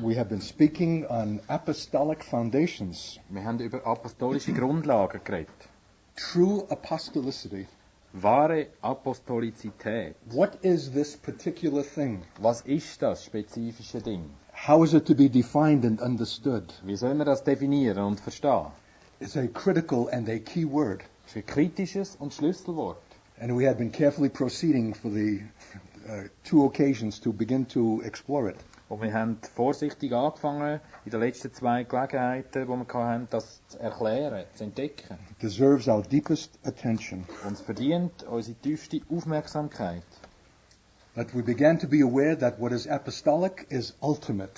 We have been speaking on apostolic foundations. Wir haben über apostolische Grundlagen geredet. True apostolicity. Wahre Apostolizität. What is this particular thing? Was ist das spezifische Ding? How is it to be defined and understood? Wie soll man das definieren und verstehen? It's a critical and a key word. Das ist ein kritisches und Schlüsselwort. And we have been carefully proceeding for the two occasions to begin to explore it. Und wir haben vorsichtig angefangen, in den letzten 2 Gelegenheiten, die wir hatten, das zu erklären, zu entdecken. It deserves our deepest attention. Und es verdient unsere tiefste Aufmerksamkeit. That we began to be aware that what is apostolic is ultimate.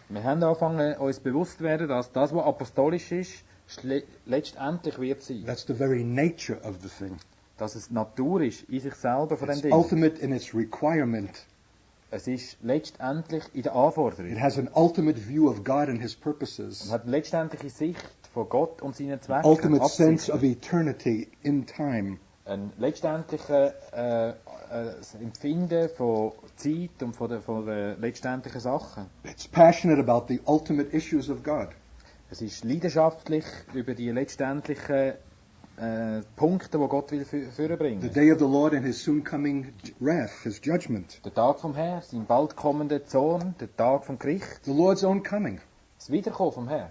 Wir haben angefangen, uns bewusst zu werden, dass das, was apostolisch ist, letztendlich wird sein. That's the very nature of the thing. Dass es Natur ist, in sich selber von dem It's Ding. ultimate in its requirement. Es ist letztendlich in der Anforderung. It has an ultimate view of God and His purposes. Und hat eine letztendliche Sicht von Gott und seinen Zwecken. Ultimate sense of eternity in time. Ein letztendliches Empfinden von Zeit und von den letztendlichen Sachen. It's passionate about the ultimate issues of God. Es ist leidenschaftlich über die letztendlichen Punkte, die Gott will vorbringen. The day of the Lord and His soon coming wrath, His judgment. Der Tag vom Herrn, sein bald kommender Zorn, der Tag vom Gericht. The Lord's own coming. Das Wiederkommen vom Herrn.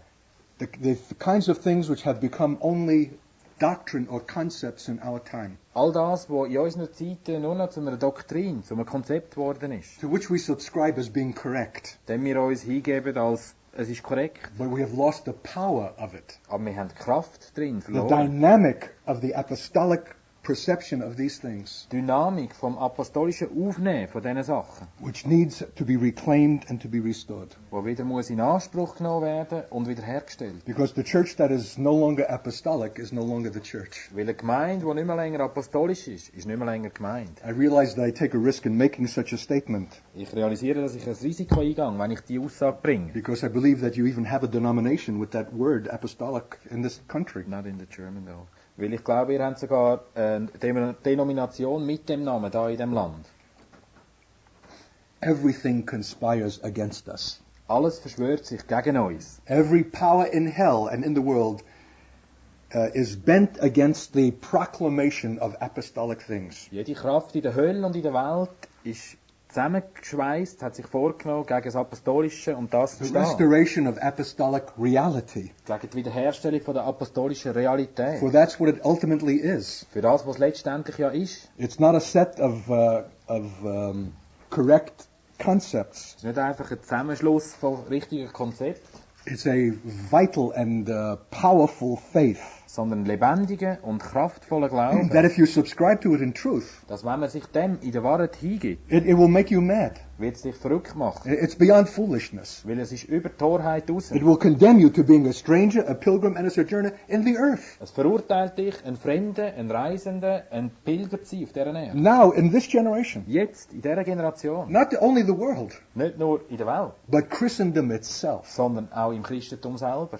The kinds of things which have become only doctrine or concepts in our time. All das, was in unseren Zeiten nur noch zu einer Doktrin, zu einem Konzept geworden ist. To which we subscribe as being correct. Dem wir uns hingeben als es ist korrekt. But we have lost the power of it. Aber wir haben die Kraft drin The verloren. dynamic of the apostolic perception of these things. Dynamik vom apostolischen Aufnehmen von diesen Sachen. Which needs to be reclaimed and to be restored. Wo wieder muss in Anspruch genommen werden und wiederhergestellt. Because the church that is no longer apostolic is no longer the church. Weil eine Gemeinde, die nicht mehr länger apostolisch ist nicht mehr länger Gemeinde. I realize that I take a risk in making such a statement. Ich realisiere, dass ich ein Risiko eingehe, wenn ich die Aussage bringe. Because I believe that you even have a denomination with that word apostolic in this country. Not in the German though. Weil ich glaube, ihr habt sogar eine Denomination mit dem Namen da in dem Land. Everything conspires against us. Alles verschwört sich gegen uns. Every power in hell and in the world is bent against the proclamation of apostolic things. Jede Kraft in der Hölle und in der Welt ist zusammengeschweißt, hat sich vorgenommen, gegen das Apostolische und das zu The stehen. restoration of apostolic reality. Gegen die Wiederherstellung von der apostolischen Realität. For that's what it ultimately is. Für das, was letztendlich ja ist. It's not a set of correct concepts. Es ist nicht einfach ein Zusammenschluss von richtigen Konzepten, It's a vital and powerful faith. sondern lebendiger und kraftvoller Glauben. That if you subscribe to it in truth, Dass wenn man sich dem in der Wahrheit hingibt, it will make you mad. wird es dich verrückt machen. It's beyond foolishness. Weil es ist über die Torheit raus. It will condemn you to being a stranger, a pilgrim, and a sojourner in the earth. Es verurteilt dich, ein Fremder, ein Reisender, ein Pilger zu sein auf dieser Erde. Now, in this generation, Jetzt, in dieser Generation. not only the world, Nicht nur in der Welt, but Christendom itself. sondern auch im Christentum selber.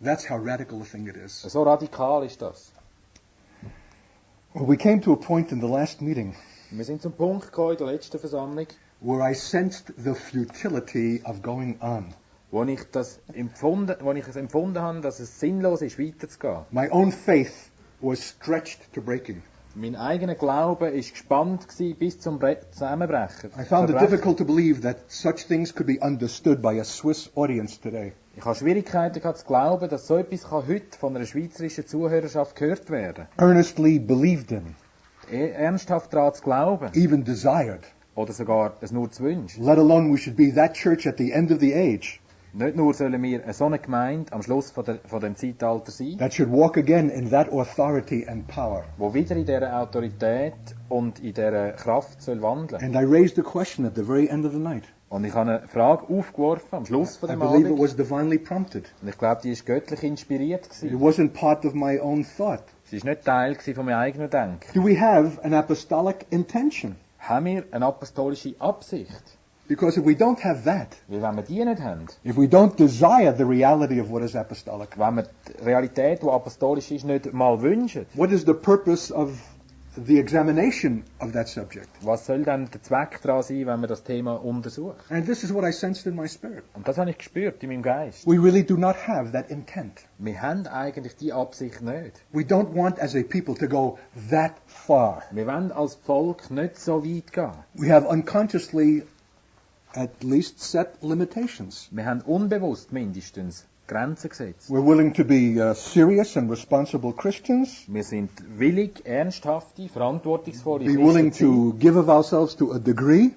That's how radical a thing it is. So radikal ist das. Well, we came to a point in the last meeting Wir sind zum Punkt gekommen in der letzten Versammlung, where I sensed the futility of going on. wo ich es empfunden habe, dass es sinnlos ist, weiterzugehen. My own faith was stretched to breaking. Mein eigener Glaube war gespannt bis zum Zusammenbrechen. I found it Verbrechen. difficult to believe that such things could be understood by a Swiss audience today. Ich habe Schwierigkeiten gehabt zu glauben, dass so etwas heute von einer schweizerischen Zuhörerschaft gehört werden Earnestly believed in, kann. Ernsthaft daran zu glauben. even desired. Oder sogar es nur zu wünschen. Let alone we should be that church at the end of the age Nicht nur sollen wir so eine Gemeinde am Schluss von dem Zeitalter sein, that should walk again in that authority and power. wo wieder in dieser Autorität und in dieser Kraft soll wandeln. And I raised a question at the very end of the night. Und ich habe eine Frage aufgeworfen am Schluss von I dem believe it Abend. was divinely prompted. Und ich glaube, die ist göttlich inspiriert It gewesen. wasn't part of my own thought. Sie ist nicht Teil gewesen von meinem eigenen Denken. Do we have an apostolic intention? Haben wir eine apostolische Absicht? Because if we don't have that, Weil wenn wir die nicht haben, if we don't desire the reality of what is apostolic, wenn wir die Realität, die apostolisch ist, nicht mal wünschen, what is the purpose of the examination of that subject. Was soll dann der Zweck daran sein, wenn man das Thema untersucht? And this is what I sensed in my spirit. Und das habe ich gespürt in meinem Geist. We really do not have that intent. Wir haben eigentlich die Absicht nicht. We don't want as a people to go that far. Wir wollen als Volk nicht so weit gehen. We have unconsciously at least set limitations. Wir haben unbewusst mindestens Grenzen gesetzt. We're willing to be serious and responsible Christians. Wir sind willig, ernsthafte, verantwortungsvolle Be willing Christen zu to give of ourselves to a degree.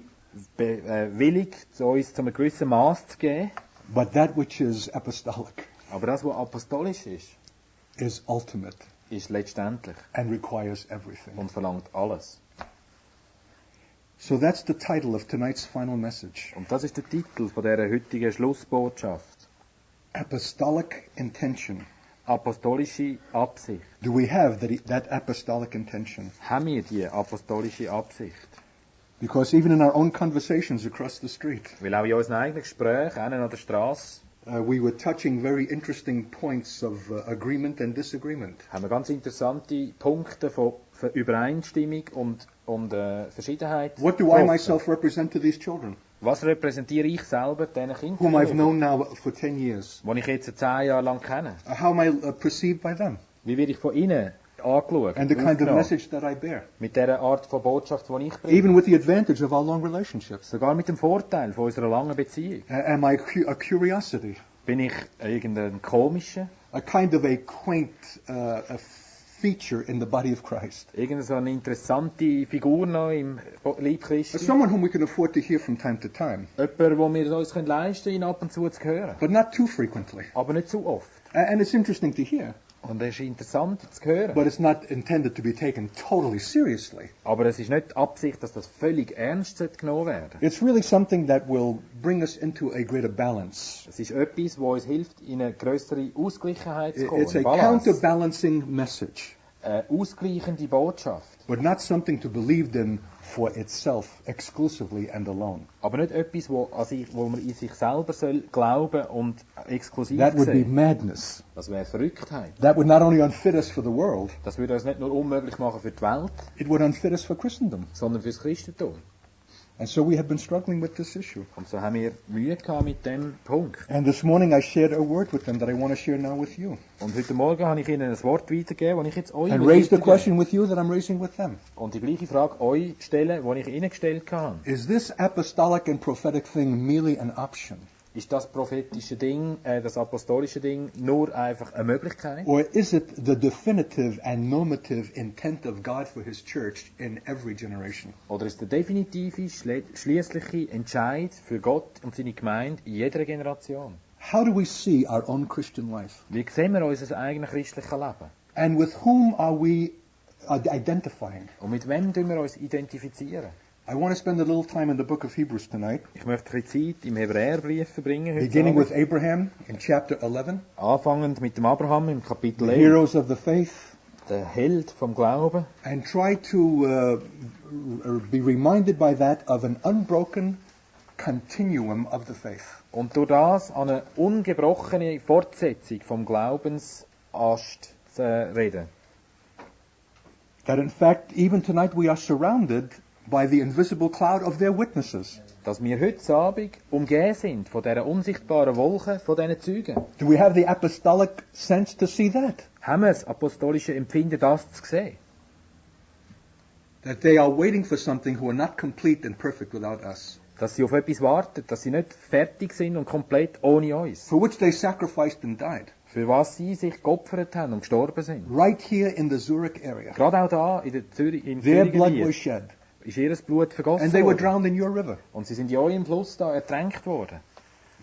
sein, willig, uns zu einem gewissen Maß zu geben. But that which is apostolic Aber das, was apostolisch is ultimate ist letztendlich and requires everything. und verlangt alles. So that's the title of tonight's final message. Und das ist der Titel von dieser heutigen Schlussbotschaft. Apostolic intention. Apostolische Absicht. Do we have that apostolic intention? Haben wir die apostolische Absicht? Because even in our own conversations across the street, Weil auch in unseren eigenen Gesprächen, an der Straße, we were touching very interesting points of agreement and disagreement. haben wir ganz interessante Punkte von Übereinstimmung und Verschiedenheit. What do I myself represent to these children, Was repräsentiere ich selber diesen whom I've Kindern, known now for 10 years? die ich jetzt 10 Jahre lang kenne? How am I perceived by them? Wie werde ich von ihnen angeschaut? And the kind of aufgenommen? message that I bear? Mit dieser Art von Botschaft, die ich bringe. Even with the advantage of our long relationships. Sogar mit dem Vorteil von unserer langen Beziehung. Am I a curiosity? Bin ich irgendein komischer? A kind of a quaint a feature in the body of Christ? Irgendeine so eine interessante Figur noch im Leib Christi? Someone whom we can afford to hear from time to time, Jemand, wo wir uns leisten können, ihn ab und zu zu hören. but not too frequently. Aber nicht zu oft. And it's interesting to hear, Und es ist interessant zu hören. but it's not intended to be taken totally seriously. Aber es ist nicht die Absicht, dass das völlig ernst genommen werden. It's really something that will bring us into a greater balance. Es ist etwas, was uns hilft, in eine größere Ausgleichheit zu kommen. It's a eine Balance. counterbalancing message, Eine ausgleichende Botschaft. but not something to believe in for itself exclusively and alone. Aber nicht etwas, wo man in sich selber soll glauben und exklusiv That would be sehen. madness. Das wäre Verrücktheit. That would not only unfit us for the world, Das würde uns nicht nur unmöglich machen für die Welt, it would unfit us for Christendom. sondern fürs Christentum. And so we have been struggling with this issue. Und so haben wir Mühe gehabt mit dem Punkt. And this morning I shared a word with them that I want to share now with you. Und heute Morgen habe ich Ihnen ein Wort weitergegeben, das ich jetzt euch And raise the weitergebe. question with you that I'm raising with them. Und die gleiche Frage euch stellen, die ich Ihnen gestellt habe. Is this apostolic and prophetic thing merely an option? Ist das prophetische Ding, das apostolische Ding, nur einfach eine Möglichkeit? Or is it the definitive and normative intent of God for His church in every generation? Oder ist der definitive, schließliche Entscheid für Gott und seine Gemeinde in jeder Generation? How do we see our own Christian life? Wie sehen wir unser eigenes christliches Leben? And with whom are we identifying? Und mit wem tun wir uns identifizieren? I want to spend a little time in the book of Hebrews tonight, Ich möchte ein bisschen Zeit im Hebräerbrief verbringen heute beginning Abend. with Abraham in chapter 11, Anfangend mit dem Abraham im Kapitel the 11, heroes of the faith, der Held vom Glauben. and try to be reminded by that of an unbroken continuum of the faith. Und durch das an eine ungebrochene Fortsetzung vom Glaubensast zu reden. That in fact, even tonight we are surrounded by the invisible cloud of their witnesses. Dass wir heute Abend umgeben sind von dieser unsichtbaren Wolke, von diesen Zeugen. Do we have the apostolic sense to see that? Haben wir das apostolische Empfinden, das zu sehen? That they are waiting for something who are not complete and perfect without us. Dass sie auf etwas warten, dass sie nicht fertig sind und komplett ohne uns. For which they sacrificed and died. Für was sie sich geopfert haben und gestorben sind. Right here in the Zurich area. Gerade auch da in der im Their blood was Zürichgebiet shed. ist ihr Blut vergossen And they were worden. drowned in your river. Und sie sind in eurem Fluss da ertränkt worden.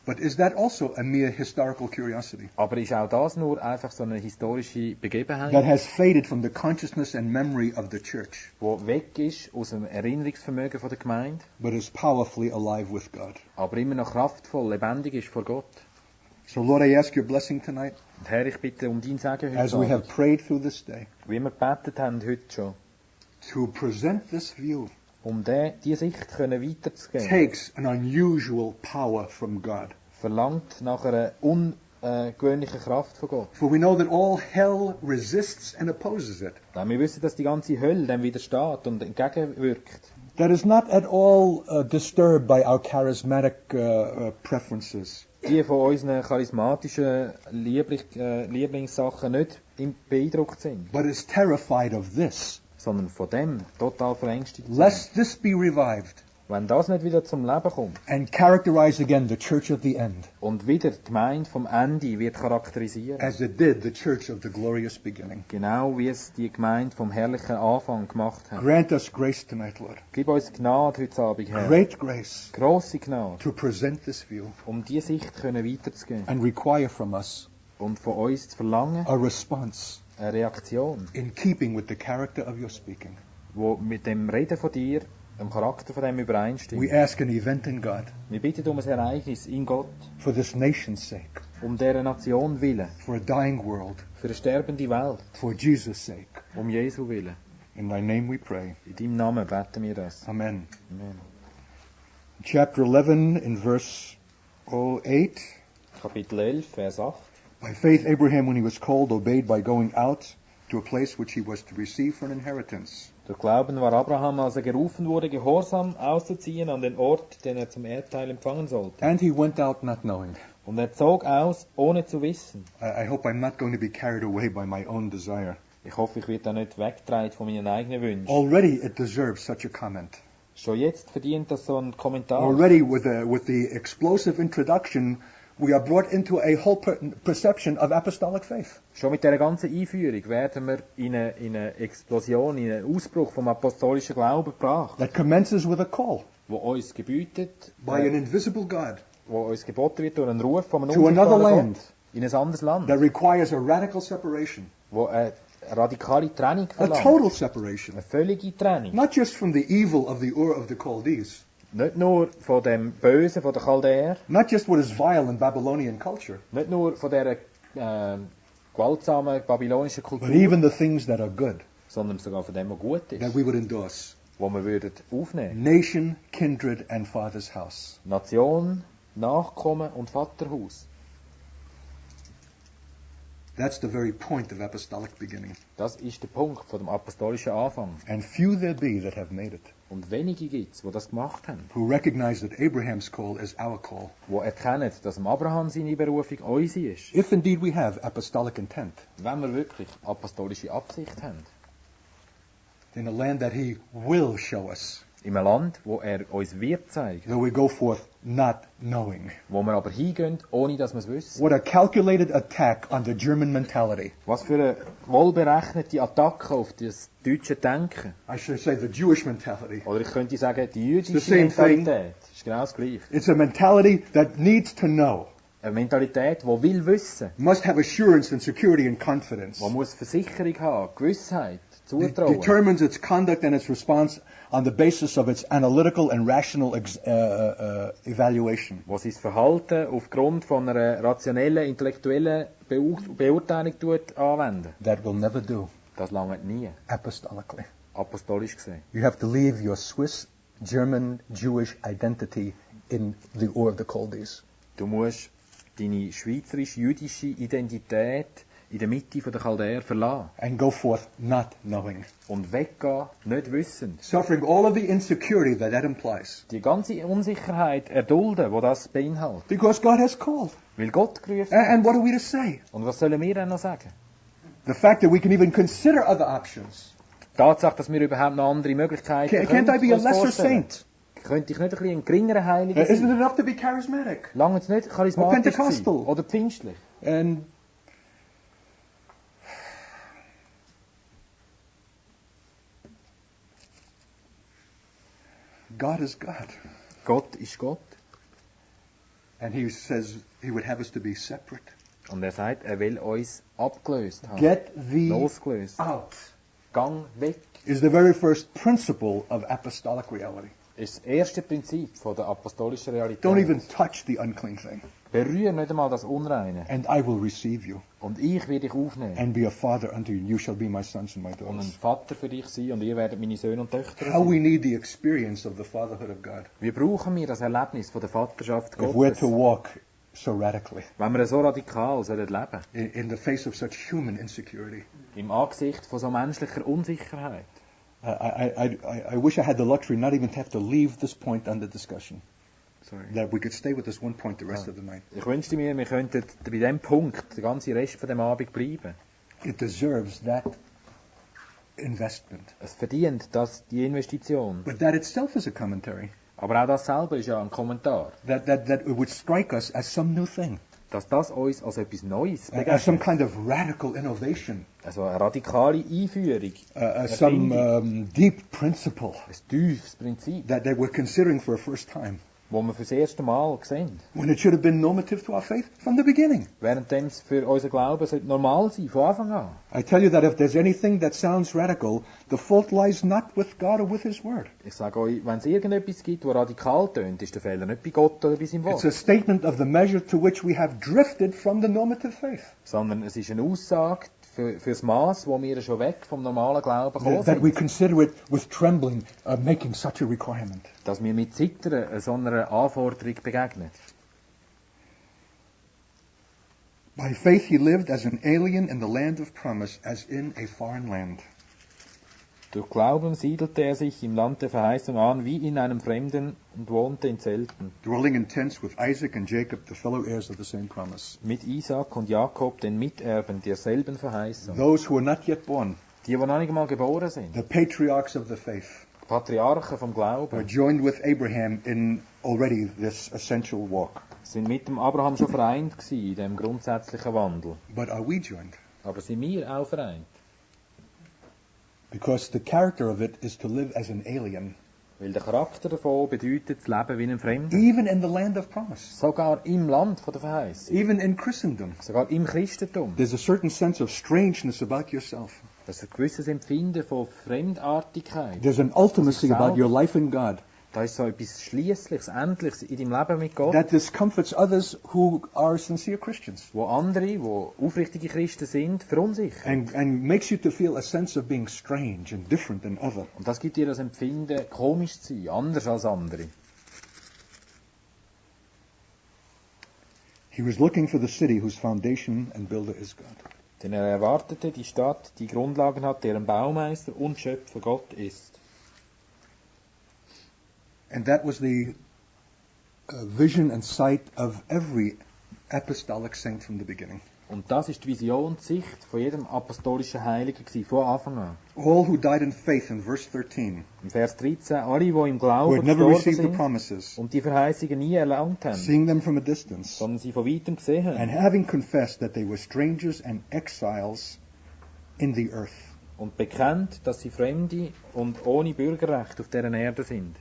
But is that also a mere historical curiosity? Aber ist auch das nur einfach so eine historische Begebenheit, That has faded from the consciousness and memory of the church, die weg ist aus dem Erinnerungsvermögen von der Gemeinde, but is powerfully alive with God. aber immer noch kraftvoll, lebendig ist vor Gott. So Lord, I ask your blessing tonight Und Herr, ich bitte um dein Segen heute as we have Abend, prayed through this day wie wir gebetet haben heute schon, to present this view um diese Sicht können weiterzugeben, takes an unusual power from God. verlangt nach einer außergewöhnliche Kraft von Gott. For we know that all hell resists and opposes it. Denn wir wissen, dass die ganze Hölle dem widersteht und entgegenwirkt. That is not at all disturbed by our charismatic preferences. Die von unseren charismatischen Lieblingssachen nicht beeindruckt sind, But is terrified of this, sondern von dem total verängstigt sind. lest this be revived Wenn das nicht wieder zum Leben kommt and characterize again the church of the end, und wieder die Gemeinde vom Ende wird charakterisieren, as it did the church of the glorious beginning. genau wie es die Gemeinde vom herrlichen Anfang gemacht hat. Grant us grace tonight, Lord. Gib uns Gnade heute Abend, Herr. Great grace Grosse Gnade, to present this view um diese Sicht können weiterzugeben and require from us und von uns zu verlangen, a response eine Reaktion, in keeping with the character of your speaking. wo mit dem Reden von dir, dem Charakter von dem übereinstimmt. We ask an event in God Wir bitten um ein Ereignis in Gott, for this nation's sake, um dieser Nation willen, for a dying world, für eine sterbende Welt, for Jesus' sake. um Jesu willen. In thy name we pray. In deinem Namen beten wir das. Amen. Amen. Chapter 11 in verse 8. Kapitel 11, Vers 8. By faith Abraham, when he was called, obeyed by going out to a place which he was to receive for an inheritance. Durch Glauben war Abraham, als er gerufen wurde, gehorsam auszuziehen an den Ort, den er zum Erdteil empfangen sollte. And he went out not knowing. Und er zog aus, ohne zu wissen. I hope I'm not going to be carried away by my own desire. Ich hoffe, ich werde da nicht weggetragen von meinen eigenen Wünschen. Already it deserves such a comment. Schon jetzt verdient das so ein Kommentar. Already with the explosive introduction, we are brought into a whole perception of apostolic faith. Schon mit dieser ganzen Einführung werden wir in eine Explosion, in einen Ausbruch vom apostolischen Glauben gebracht, That commences with a call wo uns gebietet, by an invisible God wo uns geboten wird durch einen Ruf von einem To another unsichtbaren land. Gott in ein anderes Land, that requires a radical separation, wo eine radikale Trennung a verlangt, total separation, eine völlige Trennung. not just from the evil of the Ur of the Chaldees, Nicht nur von dem Bösen, von der Chaldäer, not just what is vile in Babylonian culture, nicht nur von dieser gewaltsamen babylonischen Kultur, but even the things that are good sondern sogar von dem, was gut that ist, we would endorse. wo wir würden aufnehmen. Nation, kindred, and father's house. Nation, Nachkommen und Vaterhaus. That's the very point of apostolic beginning. Das ist der Punkt von dem apostolischen Anfang. And few there be that have made it, Und wenige gibt es, die das gemacht haben, who recognize that Abraham's call is our call. die erkennen, dass dem Abraham seine Berufung unsere ist. If indeed we have apostolic intent, Wenn wir wirklich apostolische Absicht haben, in a land that he will show us, in einem Land, wo er uns wird zeigen, though we go forth not knowing. wo wir aber hingehen, ohne dass wir es wissen. What a calculated attack on the German mentality. Was für eine wohlberechnete Attacke auf das deutsche Denken. I should say the Jewish mentality. Oder ich könnte sagen, die the jüdische same thing. Mentalität. Das ist genau das Gleiche. It's a mentality that needs to know, Eine Mentalität, die will wissen. must have assurance and security and confidence. Die muss Versicherung haben, Gewissheit, Zutrauen. Determines its conduct and its response on the basis of its analytical and rational evaluation. Wo sein Verhalten aufgrund von einer rationellen, intellektuellen Beurteilung anwenden. That will never do Das langt nie, apostolically. apostolisch gesehen. You have to leave your Swiss, German, Jewish identity in the Ur of the Chaldees. Du musst deine schweizerisch-jüdische Identität in der Mitte der Chaldäer verlassen And go forth not knowing. und weggehen, nicht wissend. Suffering all of the insecurity that implies. Die ganze Unsicherheit erdulden, die das beinhaltet. Because God has called. Weil Gott gerufen hat. And what are we to say? Und was sollen wir denn noch sagen? The fact that we can even consider other options. Die Tatsache, dass wir überhaupt noch andere Möglichkeiten Can't I be a uns lesser vorstellen. saint? Könnte ich nicht ein bisschen ein geringerer Heiliger Isn't sein? it enough to be charismatic? Lange es nicht charismatisch sein? Pentecostal. Oder pfingstlich? And God is God. Gott ist Gott. And he says he would have us to be separate. Und er sagt, er will uns abgelöst haben. Get thee Losgelöst. out. Gang weg. Is the very first principle of apostolic reality. Ist das erste Prinzip von der apostolischen Realität. Don't even touch the unclean thing. Berühre nicht einmal das Unreine. And I will receive you Und ich werde dich aufnehmen. and be a father unto you. You shall be my sons and my Und ein daughters. Vater für dich sein und ihr werdet meine Söhne und Töchter How we sein. need the experience of the fatherhood of God. Wie brauchen wir das Erlebnis von der Vaterschaft If we're Gottes, to walk so radically wenn wir so radikal leben sollen, in the face of such human insecurity. im Angesicht von so menschlicher Unsicherheit. I wish I had the luxury not even to have to leave this point under discussion. Sorry. That we could stay with this one point the rest of the night. Ich wünschte mir, wir könnten bei diesem Punkt den ganzen Rest von dem Abend bleiben. It deserves that investment. Es verdient die Investition. But that itself is a commentary. Aber auch das selber ist ja ein Kommentar. That it would strike us as some new thing. Dass das uns als etwas Neues As some begegnet. kind of radical innovation. Also eine radikale Einführung. Some deep principle Ein tiefes Prinzip, that we're considering for a first time. das wir für das erste Mal sehen. When it should have been normative to our faith from the beginning. Während es für unseren Glauben sollte normal sein, von Anfang an. I tell you that if there's anything that sounds radical, the fault lies not with God or with His Word. Ich sage euch, wenn es irgendetwas gibt, das radikal tönt, ist der Fehler nicht bei Gott oder bei seinem It's Wort. a statement of the measure to which we have drifted from the normative faith. Sondern es ist eine Aussage für das Maß, wo wir schon weg vom normalen Glauben gekommen That we sind. consider it with trembling, making such a requirement. Dass wir mit Zittern so einer Anforderung begegnen. By faith he lived as an alien in the land of promise, as in a foreign land. Durch Glauben siedelte er sich im Land der Verheißung an, wie in einem Fremden, und wohnte in Zelten. Dwelling in tents with Isaac and Jacob, the fellow heirs of the same promise. Mit Isaak und Jakob, den Miterben derselben Verheißung. Those who are not yet born, Die noch nicht einmal geboren sind. the patriarchs of the faith, Patriarchen vom were Glauben. joined with Abraham in already this essential walk. Sind mit dem Abraham schon vereint gewesen in dem grundsätzlichen Wandel. But are we joined? Aber sind wir auch vereint? Because the character of it is to live as an alien, Weil der Charakter davon bedeutet, zu leben wie ein Fremder. even in the land of promise, Sogar im Land von der Verheißung. even in Christendom. Sogar im Christentum. There's a certain sense of strangeness about yourself. Das ist ein gewisses Empfinden von Fremdartigkeit. There's an ultimacy about your life in God Da ist so etwas Schliessliches, Endliches in deinem Leben mit Gott, that discomforts others who are sincere Christians wo andere, die aufrichtige Christen sind, verunsichern. and makes you to feel a sense of being strange and different than other. Und das gibt dir das Empfinden, komisch zu sein, anders als andere. He was looking for the city whose foundation and builder is God. Denn er erwartete die Stadt, die Grundlagen hat, deren Baumeister und Schöpfer Gott ist. And that was the vision and sight of every apostolic saint from the beginning. Und das ist die Vision, die Sicht von jedem apostolischen Heiligen gewesen, von Anfang an. All who died in faith in verse 13, Im Vers 13, alle, die im who Glauben had never gestorben received the sind promises, und die Verheißungen nie erlangt haben, seeing them from a distance, sondern sie von weitem gesehen and haben having confessed that they were strangers and exiles in the earth. und bekennt, dass sie Fremde und ohne Bürgerrecht auf dieser Erde sind.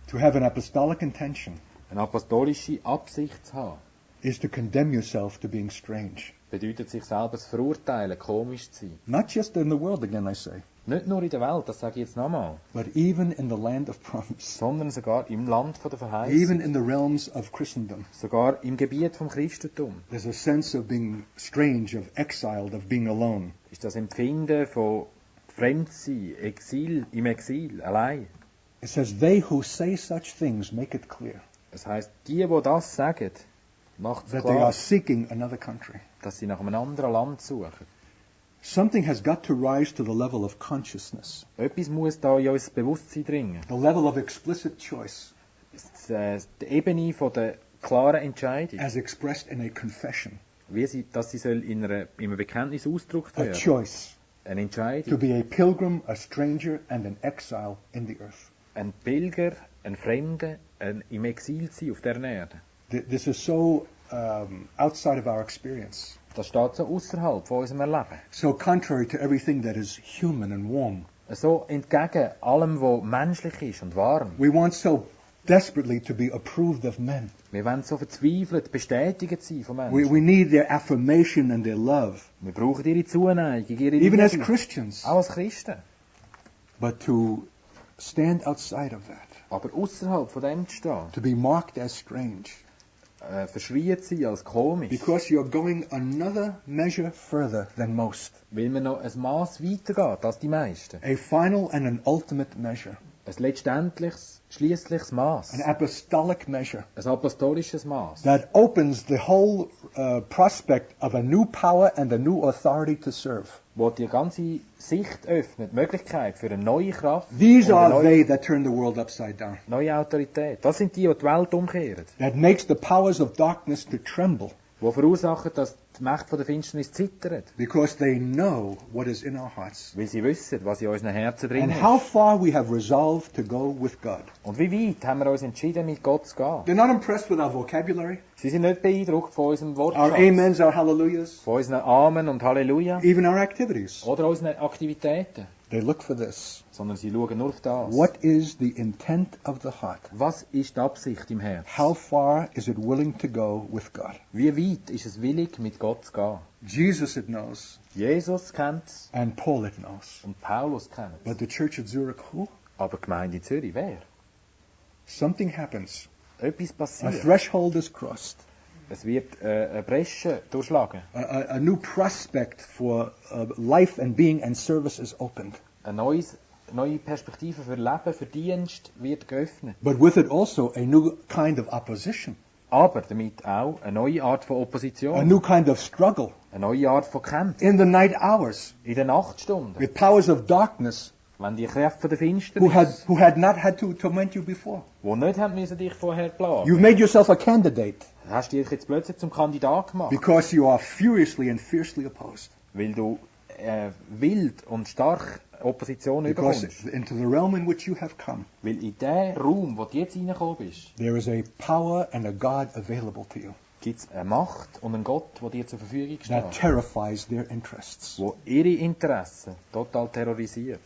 To have an apostolic intention Eine apostolische Absicht zu haben, is to condemn yourself to being strange. bedeutet sich selber zu verurteilen, komisch zu sein. Not just in the world, again I say, Nicht nur in der Welt, das sage ich jetzt nochmal, but even in the land of promise, sondern sogar im Land von der even Verheißung, in the realms of Christendom. sogar im Gebiet vom Christentum. There's a sense of being strange, of exiled, of being alone. Ist das Empfinden von Fremdsein, im Exil, allein. It says, they who say such things make it clear Das heisst, die das sagen, macht es that they are klar, seeking another country. dass sie nach einem anderen Land suchen. Something has got to rise to the level of consciousness, Etwas muss da in unser Bewusstsein dringen. the level of explicit choice, Die Ebene von der klaren Entscheidung, as expressed in a confession. dass sie soll in einem Bekenntnis ausgedrückt A werden. choice Eine to Entscheidung. be a pilgrim, a stranger, and an exile in the earth. Ein Pilger, ein Fremder, im Exil zu sein auf dieser Erde. This is so outside of our experience, Das steht so außerhalb von unserem Erleben. so contrary to everything that is human and warm. So entgegen allem, was menschlich ist und warm. We want so desperately to be approved of men. Wir wollen so verzweifelt bestätigt sein von Menschen. We need their affirmation and their love, Wir brauchen ihre Zuneigung, ihre even as Liebe. Christians. Auch als Christen. But to stand outside of that, Aber außerhalb von dem zu stehen, to be marked as strange, verschrien zu sein als komisch, because you're going another measure further than most. weil man noch ein Maß weitergeht als die meisten. A final and an ultimate measure. Ein letztendliches schliessliches Maß. an apostolic measure Ein apostolisches Maß. that opens the whole prospect of a new power and a new authority to serve. Wo die ganze Sicht öffnet, die Möglichkeit für eine neue Kraft These und eine are neue, they that turn the world upside down, neue Autorität. Das sind die Welt umkehren. that makes the powers of darkness to tremble, Die verursachen, dass die Macht von der Finsternis zittert. because they know what is in our hearts Weil sie wissen, was in unseren Herzen drin and ist. how far we have resolved to go with God. Und wie weit haben wir uns entschieden, mit Gott zu gehen? They're not impressed with our vocabulary, Sie sind nicht beeindruckt von unserem our Wortschatz, amens, our hallelujahs, von unseren Amen und Halleluja even our activities. oder unseren Aktivitäten, They look for this. sondern sie schauen nur auf das. What is the intent of the heart? Was ist die Absicht im Herzen? How far is it willing to go with God? Wie weit ist es willig, mit Gott zu gehen? Jesus it knows, Jesus kennt es and Paul it knows. und Paulus kennt es. But the church at Zurich, who? Aber die Gemeinde in Zürich, wer? Something happens. Etwas A passiert. threshold is crossed. Es wird eine Bresche durchschlagen. A new prospect for life and being and service is opened. Eine neue Perspektive für Leben, für Dienst wird geöffnet. But with it also a new kind of opposition, Aber damit auch eine neue Art von a Opposition, new kind of struggle eine neue Art von Kämpfen. in the night hours In den Nachtstunden, with powers of darkness wenn die Kräfte von der who Finsternis, had not had to torment you before. die nicht haben müssen dich vorher plagen, You've made yourself a candidate hast du dich jetzt plötzlich zum Kandidat gemacht, because you are furiously and fiercely opposed. weil du wild und stark Opposition Because überkommst. into the realm in which you have come, Weil in dem Raum, wo du jetzt reingekommen bist, there is a power and a God available to you gibt es eine Macht und einen Gott, der dir zur Verfügung that steht, terrifies their interests. wo ihre Interessen total terrorisiert.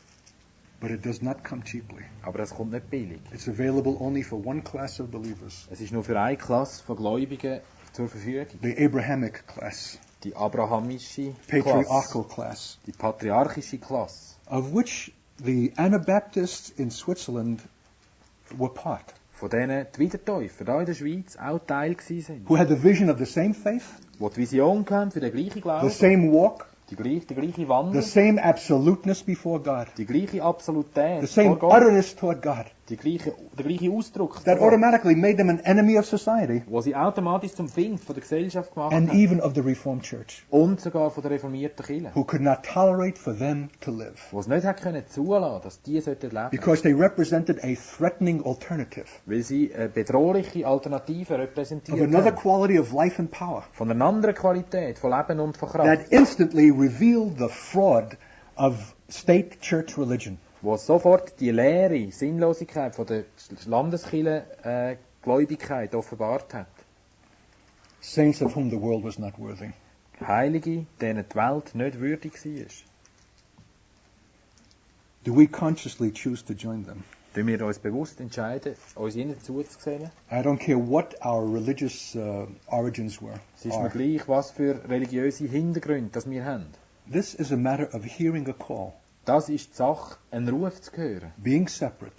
But it does not come cheaply. Aber es kommt nicht billig. It's available only for one class of believers, Es ist nur für eine Klasse von Gläubigen zur Verfügung. the Abrahamic class, Die abrahamische Klasse, patriarchal class, die patriarchische Klasse, of which the Anabaptists in Switzerland were part, von denen die Wiedertäufer hier in der Schweiz auch Teil gewesen sind. who had the vision of the same faith, Die die Vision hatten für den gleichen the Glauben, same walk, die gleiche the Wandel, same absoluteness before God, die gleiche Absolutät the same vor Gott, utterness toward God, der gleiche Ausdruck, that vor Gott, automatically made them an enemy of society wo sie automatisch zum Feind von der Gesellschaft gemacht and haben even of the Reformed Church, und sogar von der reformierten Kirche, who could not tolerate for them to live wo es nicht hat können zulassen, dass die sollten leben, because they represented a threatening alternative weil sie eine bedrohliche Alternative of repräsentiert another haben. quality of life and power Von einer anderen Qualität, von Leben und von Kraft, that instantly revealed the fraud of state church religion. wo sofort die leere Sinnlosigkeit von der Landeskirche Gläubigkeit offenbart hat. Saints of whom the world was not worthy. Heilige, denen die Welt nicht würdig war. Do we consciously choose to join them? Wenn wir uns bewusst entscheiden, uns ihnen zuzusehen, I don't care what our religious origins were. es ist mir are. gleich, was für religiöse Hintergründe das wir haben. This is a matter of hearing a call, Das ist die Sache, einen Ruf zu hören, being separate,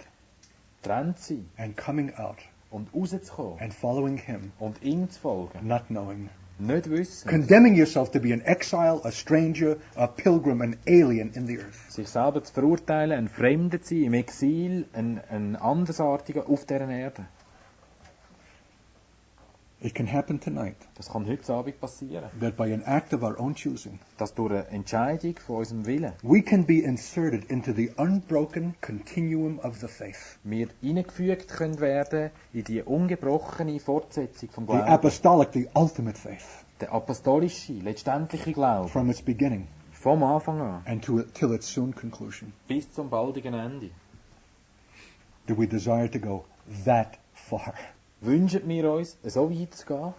getrennt zu sein and coming out und rauszukommen and following Him, und ihm zu folgen. not knowing. Nicht wissen, Condemning yourself to be an exile, a stranger, a pilgrim, an alien in the earth. sich selber zu verurteilen, ein Fremder zu sein, im Exil, ein Andersartiger auf dieser Erde. It can happen tonight Das kann heute Abend passieren. that by an act of our own choosing, Dass durch eine Entscheidung von unserem Willen we can be inserted into the unbroken continuum of the faith. wir hineingefügt können werden in die ungebrochene Fortsetzung vom The Glauben. apostolic, the ultimate faith, Der apostolische, letztendliche Glaube. from its beginning Vom Anfang an and till its soon conclusion. bis zum baldigen Ende. Do we desire to go that far? Wünschen wir uns, so weit zu gehen?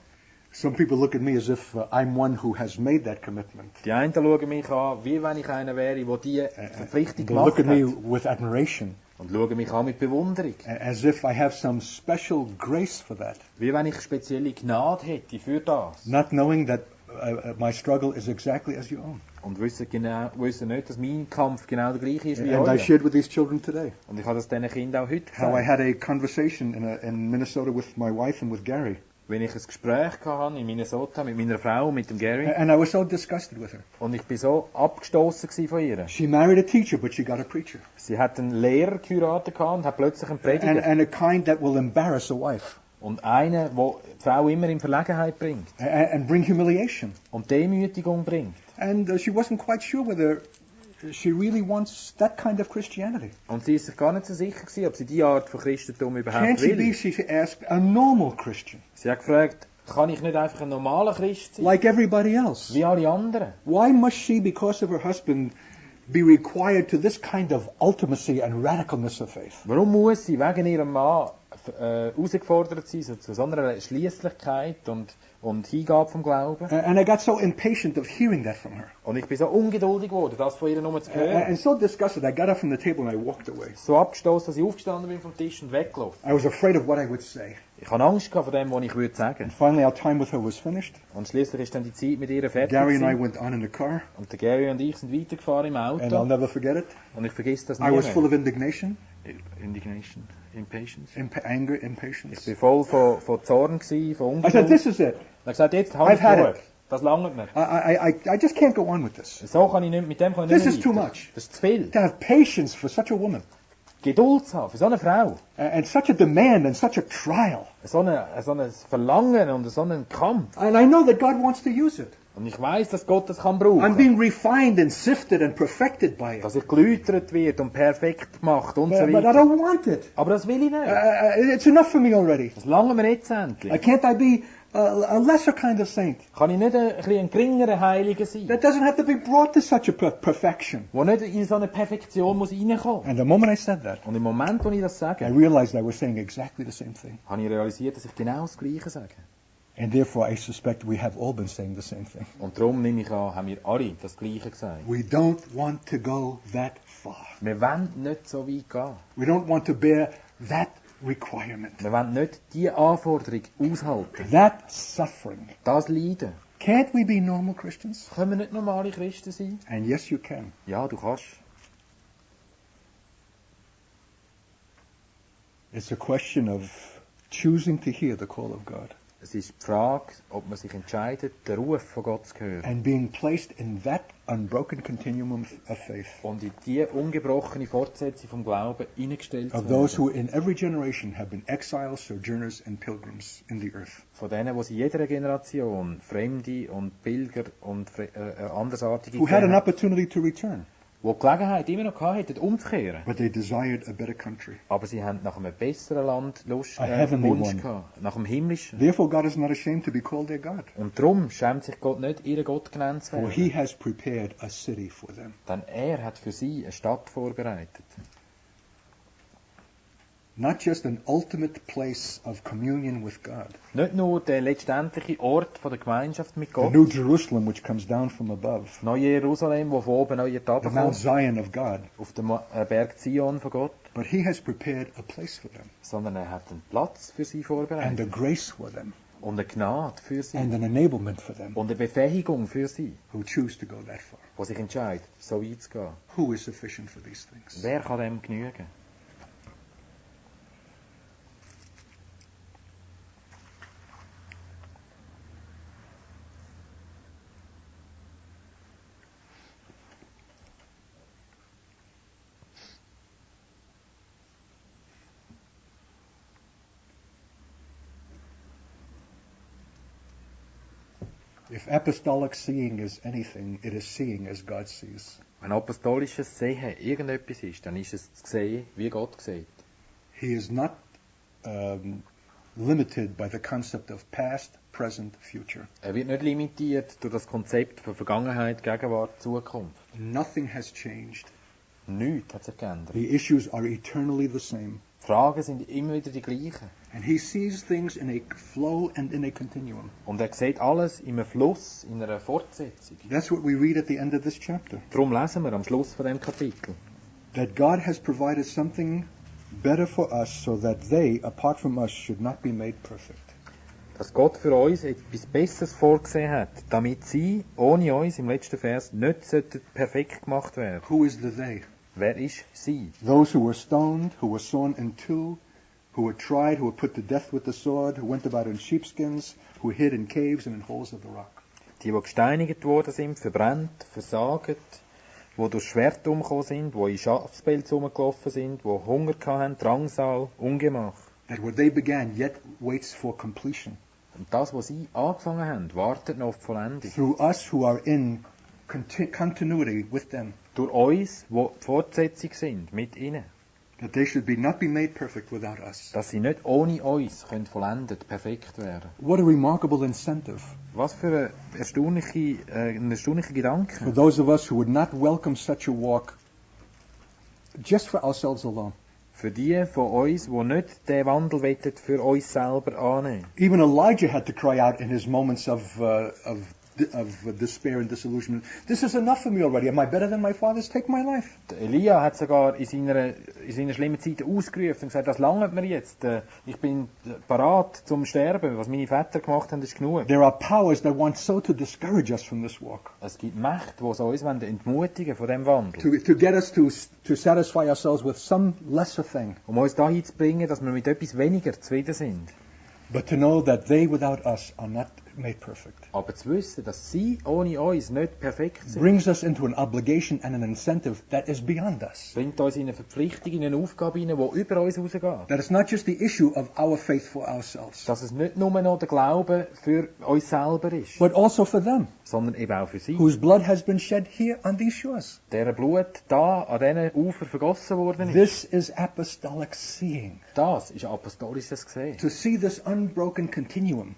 Some people look at me as if I'm one who has made that commitment. Die einen schauen mich an, wie wenn ich einer wäre, der diese Verpflichtung They look gemacht at me hat. with admiration, Und schauen mich an mit Bewunderung. as if I have some special grace for that, Wie wenn ich spezielle Gnade hätte für das. not knowing that my struggle is exactly as your own. Und wissen nicht, dass mein Kampf genau der gleiche ist wie And I euer. shared with these children today Und ich habe das diesen Kindern auch heute how I gesagt. had a conversation in Minnesota with my wife and with Gary. wenn ich ein Gespräch hatte in Minnesota mit meiner Frau, mit dem Gary, And I was so disgusted with her. und ich bin so abgestoßen von ihr. She married a teacher, but she got a preacher. Sie hat einen Lehrer geheiratet und hat plötzlich einen Prediger. And a kind that will embarrass a wife. Und einen, der die Frau immer in Verlegenheit bringt. And bring humiliation. Und Demütigung bringt. And she wasn't quite sure whether she really wants that kind of Christianity. Und sie ist sich gar nicht so sicher gewesen, ob sie diese Art von Christentum überhaupt Can't she be, will. she asked, a normal Christian? Sie hat gefragt, kann ich nicht einfach ein normaler Christ sein? Like everybody else. Wie alle anderen. Why must she, because of her husband, be required to this kind of ultimacy and radicalness of faith? Warum muss sie wegen ihrem Mann herausgefordert sein, zu so einer Schliesslichkeit und Hingabe vom Glauben? And I got so impatient of hearing that from her. Und ich bin so ungeduldig geworden, das von ihr nur zu hören. And so disgusted, I got up from the table and I walked away. So abgestoßen, dass ich aufgestanden bin vom Tisch und weggelaufen. I was afraid of what I would say. Ich hatte Angst vor dem, was ich würde sagen. And finally, our time with her was finished. Und schließlich ist dann die Zeit mit ihr fertig Gary and I gewesen. went on in the car, Und der Gary und ich sind weitergefahren im and I'll Auto. never forget it. Und ich vergesse das I nie was full mehr. of indignation, Indignation, impatience. anger, Ich impatience. war voll von Zorn gewesen, von I said, Ungeduld. this is it. Er hat gesagt, jetzt I've habe ich had genug. it. Das langt mir. I just can't go on with this. So kann ich nicht, mit dem kann ich This nicht is too mehr weiter. much. Das ist zu viel. To have patience for such a woman, Geduld zu haben für so eine Frau. and such a demand, and such a trial. So ein Verlangen und so einen Kampf. And I know that God wants to use it. Und ich weiss, dass Gott das kann I'm brauchen. being refined and sifted and perfected by it. Dass ich geläutert wird und perfekt gemacht und so But I weiter. don't want it. Aber das will ich nicht. It's enough for me already. Das langen wir jetzt endlich. Can't I be a lesser kind of saint? Kann ich nicht ein bisschen ein geringerer Heiliger sein, That doesn't have to be brought to such a perfection. der nicht in so eine Perfektion muss reinkommen. And the moment I said that, Und im Moment, wo ich das I sage, realized I was saying exactly the same thing. habe ich realisiert, dass ich genau das Gleiche sage. And therefore, I suspect we have all been saying the same thing. Und darum nehme ich an, haben wir alle das Gleiche gesagt. We don't want to go that far. Wir wollen nicht so weit gehen. We don't want to bear that requirement, Wir wollen nicht diese Anforderung aushalten. that suffering. Das Leiden. Can't we be normal Christians? Können wir nicht normale Christen sein? And yes, you can. Ja, du kannst. It's a question of choosing to hear the call of God Es ist die Frage, ob man sich entscheidet, den Ruf von Gott zu hören. and being placed in that unbroken continuum of faith Und in die ungebrochene Fortsetzung vom Glauben hineingestellt of zu those werden. who in every generation have been exiles, sojourners, and pilgrims in the earth. Von denen, die in jeder Generation Fremde und Pilger und Andersartige Who had an gegeben haben, opportunity to return, die die Gelegenheit immer noch gehabt hätten, umzukehren. but they desired a better country. Aber sie haben nach einem besseren Land Lust, A heavenly Wunsch one. gehabt, nach dem himmlischen. Therefore, God is not ashamed to be called their God, Und darum schämt sich Gott nicht, ihren Gott genannt zu for werden. He has prepared a city for them. Denn er hat für sie eine Stadt vorbereitet. Not just an ultimate place of communion with God, Nicht nur der letztendliche Ort von der Gemeinschaft mit the Gott, New Jerusalem which comes down from above, das neue Jerusalem, das von oben neu the Mount herabkommt, Zion of God, auf dem Berg Zion von Gott, but He has prepared a place for them, sondern er hat einen Platz für sie and a vorbereitet grace for them, und eine Gnade für sie and an enablement for them und eine Befähigung für sie, who choose to go that far. die sich entscheidet, so weit zu gehen. Who is sufficient for these things? Wer kann dem genügen? If apostolic seeing is anything, it is seeing as God sees. Wenn apostolisches Sehen irgendetwas ist, dann ist es zu sehen, wie Gott sieht. He is not limited by the concept of past, present, future. Er wird nicht limitiert durch das Konzept von Vergangenheit, Gegenwart, Zukunft. Nothing has changed. Nichts hat sich geändert. The issues are eternally the same. Die Fragen sind immer wieder die gleichen. And he sees things in a flow and in a continuum. Und er sieht alles in einem Fluss, in einer Fortsetzung. That's what we read at the end of this chapter. Darum lesen wir am Schluss von dem Kapitel, That God has provided something better for us so that they, apart from us, should not be made perfect. dass Gott für uns etwas Besseres vorgesehen hat, damit sie, ohne uns, im letzten Vers, nicht sollten perfekt gemacht werden. Who is the they? Wer ist sie? Those who were stoned, who were sawn in two, who were tried, who were put to death with the sword, who went about in sheepskins, who hid in caves and in holes of the rock. Die gesteinigt worden sind, verbrannt, versagt, die durch Schwert umgekommen sind, die in Schafspelz rumgelaufen sind, die Hunger hatten, Drangsal, Ungemach. That what they began yet waits for completion. Und das, was sie angefangen haben, wartet noch auf die Vollendung. Through us who are in continuity with them. Durch uns, die die Fortsetzung sind, mit ihnen. That they should not be made perfect without us. Dass sie nicht ohne uns können vollendet, perfekt werden. What a remarkable incentive. Was für ein erstaunlicher Gedanke. For those of us who would not welcome such a walk just for ourselves alone. Für die von uns, die nicht den Wandel wettet, für uns selber annehmen. Even Elijah had to cry out in his moments of despair and disillusionment. This is enough for me already. Am I better than my fathers? Take my life. Der Elia hat sogar in seiner schlimmen Zeit ausgerufen und gesagt, das langt mir jetzt. Ich bin parat zum Sterben. Was meine Väter gemacht haben, ist genug. There are powers that want so to discourage us from this walk. Es gibt Mächte, die uns entmutigen von dem Wandel. To get us to satisfy ourselves with some lesser thing. Uns dahin zu bringen, dass wir mit etwas weniger zufrieden sind. But to know that they without us are not made perfect. Aber zu wissen, dass sie ohne uns nicht perfekt sind, brings us into an obligation and an incentive that is beyond us. Bringt uns in eine Verpflichtung, in eine Aufgabe hinein, die über uns rausgeht. That is not just the issue of our faith for ourselves. Dass es nicht nur noch der Glaube für uns selber ist, but also for them, sondern eben auch für sie. Whose blood has been shed here on these shores. Deren Blut da an diesen Ufern vergossen worden ist. This is apostolic seeing. Das ist apostolisches Gesehen. To see this unbroken continuum.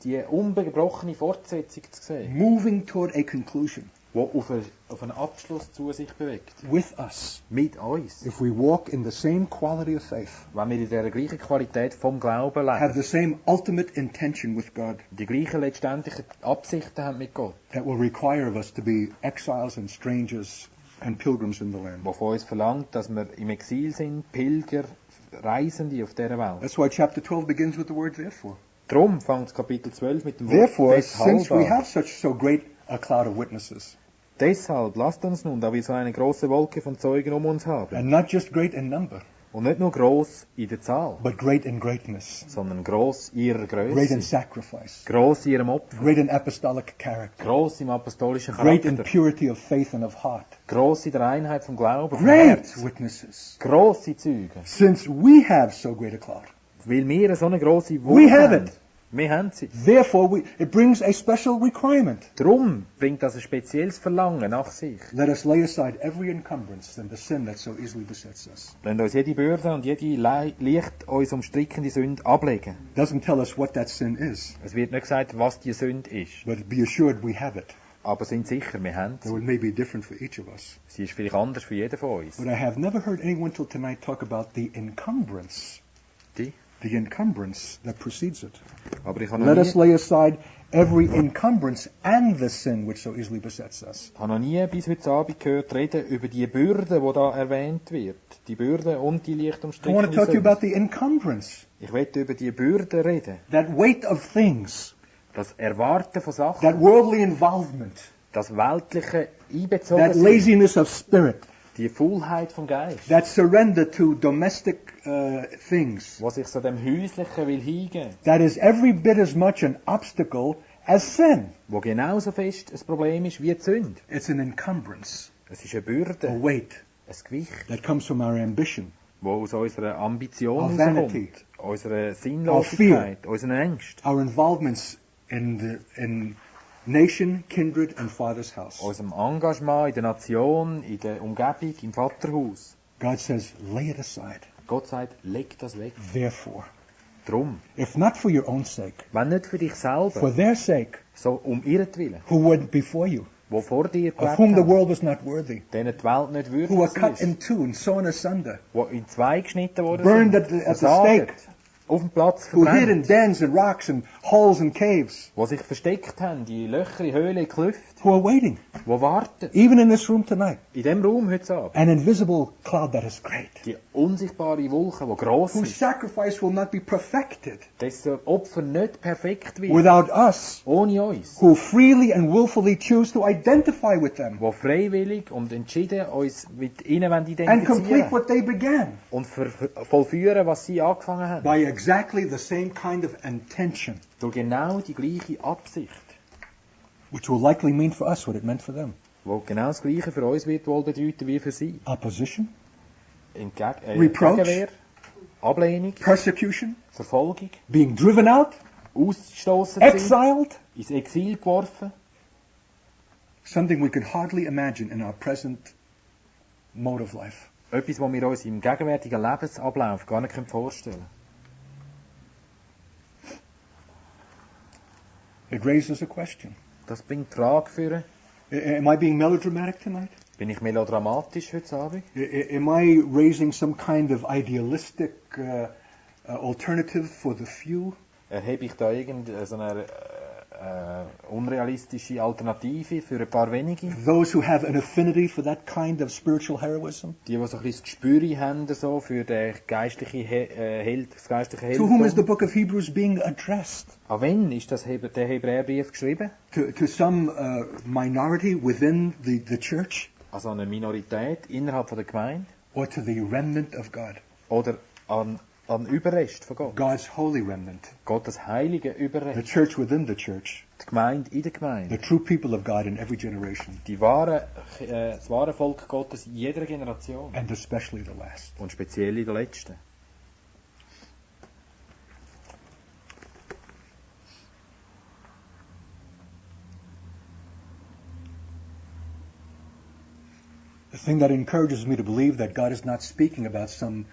Die ungebrochene Fortsetzung zu sehen. Moving toward a conclusion. Die auf einen Abschluss zu sich bewegt. With us. Mit uns. If we walk in the same quality of faith. Wenn wir in der gleichen Qualität vom Glauben leben. Have the same ultimate intention with God. Die gleichen letztendlichen Absichten haben mit Gott. That will require of us to be exiles and strangers and pilgrims in the land. Wo von uns verlangt, dass wir im Exil sind, Pilger, Reisende auf dieser Welt. That's why chapter 12 begins with the word therefore. Darum fängt Kapitel 12 mit dem Wort Therefore, since we an. have so great a cloud of witnesses. Deshalb lasst uns nun, da wir so eine große Wolke von Zeugen um uns haben. And not just great in number. Und nicht nur gross in der Zahl. But great in greatness. Sondern gross in ihrer Größe. Great in sacrifice. Gross in ihrem Opfer. Great in apostolic character. Gross im apostolischen Charakter. Great in purity of faith and of heart. Gross in der Einheit vom Glauben. Great witnesses. Grosse Zeugen. Since we have so great a cloud. Weil wir so eine grosse We have it. Wir haben sie. Therefore, it brings a special requirement. Darum bringt das ein spezielles Verlangen nach sich. Let us lay aside every encumbrance and the sin that so easily besets us. Lasst uns jede Bürde und jede leicht uns umstrickende Sünde ablegen. Doesn't tell us what that sin is. Es wird nicht gesagt, was die Sünde ist. But be assured we have it. Aber sind sicher, wir haben Though it may be different for each of us. Sie ist vielleicht anders für jeden von uns. But I have never heard anyone till tonight talk about the encumbrance. The encumbrance that precedes it. Aber ich habe Let us lay aside every encumbrance and the sin which so easily besets us. Ich habe noch nie bis heute Abend gehört reden über die Bürde, die da erwähnt wird. Die Bürde und die leicht I want to talk to you umstrickende about the encumbrance. Ich möchte über die Bürde reden. That weight of things. Das Erwarten von Sachen. That worldly involvement. Das weltliche That Einbezogensein. laziness of spirit. Die Faulheit vom Geist. That surrender to domestic things. Was sich so dem Häuslichen will hingeben. That is every bit as much an obstacle as sin. Wo genauso fest ein Problem ist wie die Sünde. It's an encumbrance. Es ist eine Bürde. A weight. Ein Gewicht. That comes from our ambition. Wo aus unserer Ambition Our vanity. rauskommt. Unserer Sinnlosigkeit. Unseren Ängsten. Our involvements in nation, kindred and father's house. Unserem Engagement in der Nation, in der Umgebung, im Vaterhaus. God says, lay it aside. Gott sagt, leg das weg. Therefore, Drum. if not for your own sake, Wenn nicht für dich selber, for their sake, so um ihretwillen, who went before you, wo vor dir of gelebt whom the haben, world was not worthy, denen die Welt nicht who were würdig cut ist, in two and sawn asunder, wo in zwei geschnitten worden burned sind, at the versagt, stake, auf dem Platz who hid verbrennt, in dens and rocks and holes and caves, die sich versteckt haben, die Löcher, in Höhlen, in Klüfte, who are waiting, die warten. even in this room tonight. In diesem Raum heute Abend. An invisible cloud that is great, Die unsichtbare Wolke, die gross whose ist, sacrifice will not be perfected dessen Opfer nicht perfekt wird, without us, ohne uns, who freely and willfully choose to identify with them die freiwillig und entschieden uns mit ihnen and identifizieren complete what they began und vollführen, was sie angefangen haben. by exactly the same kind of intention, Durch genau die gleiche Absicht, which will likely mean for us what it meant for them. wo genau das Gleiche für uns wird wohl bedeuten wie für sie. Opposition, Gegenwehr, Ablehnung, persecution, Verfolgung, being driven out, ausgestoßen sein, exiled, ins Exil geworfen. something we could hardly imagine in our present mode of life. Etwas, was wir uns im gegenwärtigen Lebensablauf gar nicht vorstellen können. It raises a question. Das bringt die Frage für, Am I being melodramatic tonight? bin ich melodramatisch heute Abend? Am I raising some kind of idealistic alternative for the few? Erhebe ich da irgendeine unrealistische Alternative für ein paar wenige? Those who have an affinity for that kind of spiritual heroism? Die so ein bisschen das Gespür haben so für den geistlichen das geistliche To whom is the Heldentum. book of Hebrews being addressed? An wen ist der Hebräerbrief geschrieben? To some minority within the church? Also an eine Minorität innerhalb von der Gemeinde? Or to the remnant of God? Oder an Überrest von Gott? God's holy remnant. Gottes heilige The Überrest. church within the church. Die Gemeinde in der The Gemeinde. true people of God in every generation. Das wahre Volk Gottes in jeder Generation. And especially the last. Und speziell in der letzten. The thing that encourages me to believe that God is not speaking about some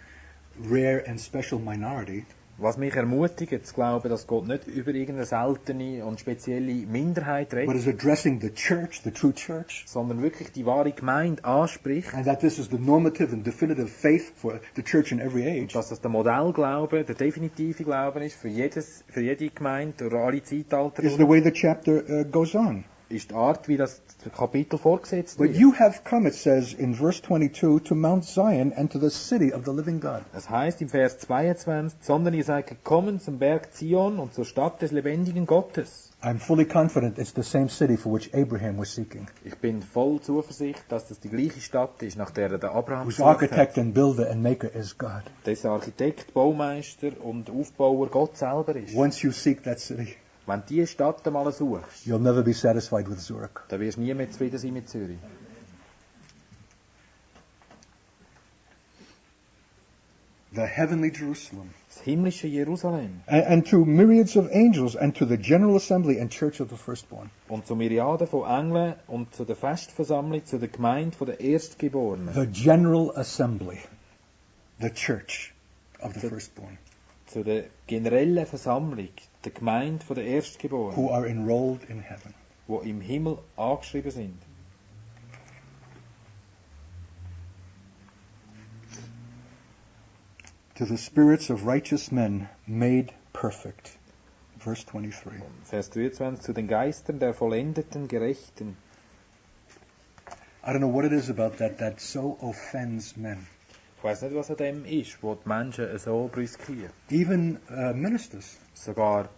rare and special minority Was mich ermutigt, zu glauben, dass Gott nicht über irgendeine seltene und spezielle Minderheit but redet, is addressing the church, the true church, sondern wirklich die wahre Gemeinde anspricht, and that this is the normative and definitive faith for the church in every und age, dass das der Modellglaube, der definitive Glauben ist für jede Gemeinde durch alle Zeitalter, is the way the chapter goes on. ist die Art, wie das Kapitel vorgesetzt But wird. you have come, it says in verse 22, to Mount Zion and to the city of the living God. Es heißt im Vers 22, sondern ihr seid gekommen zum Berg Zion und zur Stadt des lebendigen Gottes. I'm fully confident it's the same city for which Abraham was seeking, Ich bin voll Zuversicht, dass das die gleiche Stadt ist, nach der der Abraham whose gesucht architect hat. and builder and maker is God. Dessen Architekt, Baumeister und Aufbauer Gott selber ist. Once you seek that city, Wenn du diese Stadt einmal suchst, you'll never be satisfied with Zurich. dann wirst du nie mehr zufrieden sein mit Zürich. The heavenly Jerusalem. Das himmlische Jerusalem. And to myriads of angels and to the general assembly and church of the firstborn. Und zu Myriaden von Engeln und zu der Festversammlung, zu der Gemeinde der Erstgeborenen. The general assembly. The church of the firstborn. Zu der generellen Versammlung, der Gemeinde der Erstgeborenen, Who are enrolled in heaven. die im Himmel angeschrieben sind. To the spirits of righteous men made perfect. Verse 23. Vers 23, zu den Geistern der vollendeten Gerechten. I don't know what it is about that so offends men. Ich weiß nicht, was an dem ist, wo die Menschen so brüskieren. Even ministers. Sogar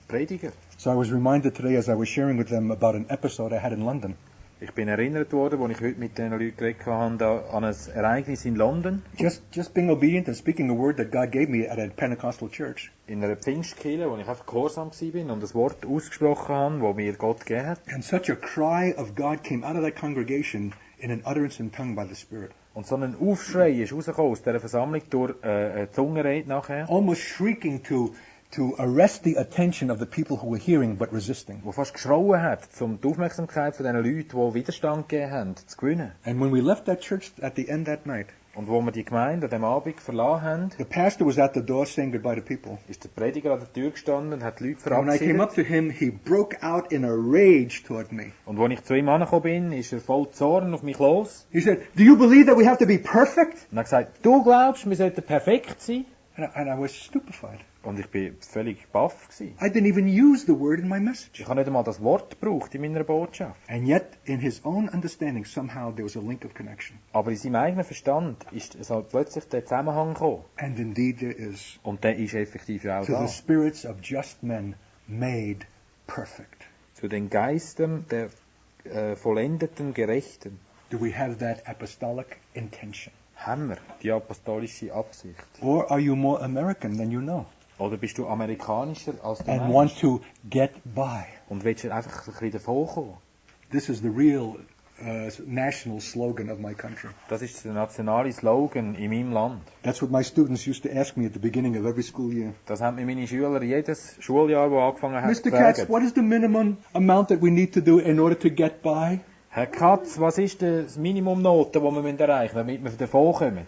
Prediger. So I was reminded today as I was sharing with them about an episode I had in London. Ich bin erinnert worden, als ich heute mit den Leuten geredet habe, an ein Ereignis in London, Just being obedient and speaking a word that God gave me at a Pentecostal church. in einer Pfingstkirche, wo ich einfach gehorsam war und das Wort ausgesprochen habe, das mir Gott gegeben hat. And such a cry of God came out of that congregation in an utterance in tongue by the Spirit. Und so ein Aufschrei ist rausgekommen aus dieser Versammlung durch eine Zungenrede nachher, Almost shrieking to arrest the attention of the people who were hearing but resisting. wo fast geschrauen hat, um die Aufmerksamkeit von den Leuten, die Widerstand gegeben haben, zu gewinnen. And when we left that church at the end that night, Und wo wir die Gemeinde an dem Abend verlassen haben, the pastor was at the door saying goodbye to people. ist der Prediger an der Tür gestanden und hat die Leute And when I came verabschiedet. up to him, he broke out in a rage toward me. Und als ich zu ihm angekommen bin, ist er voll Zorn auf mich los. He said, "Do you believe that we have to be perfect?" Und er hat gesagt, du glaubst, wir sollten perfekt sein? And I was stupefied. Und ich bin völlig baff gewesen. I didn't even use the word in my message. Ich habe nicht einmal das Wort gebraucht in meiner Botschaft. And yet, in his own understanding, somehow there was a link of connection. Aber in seinem eigenen Verstand ist so plötzlich der Zusammenhang gekommen. And indeed there is. Und der ist effektiv ja auch To da. the spirits of just men made perfect. Zu den Geistern der vollendeten Gerechten Do we have that apostolic intention? haben wir die apostolische Absicht. Or are you more American than you know? Oder bist du amerikanischer als du And meinst? want to get by? Und willst du einfach ein bisschen davonkommen? This is the real national slogan of my country. Das ist der nationale Slogan in meinem Land. That's what my students used to ask me at the beginning of every school year. Das haben mir meine Schüler jedes Schuljahr, wo angefangen hat, Mr. Katz, gefragt. what is the minimum amount that we need to do in order to get by? Herr Katz, was ist das Minimumnoten, die wir erreichen müssen, damit wir davonkommen?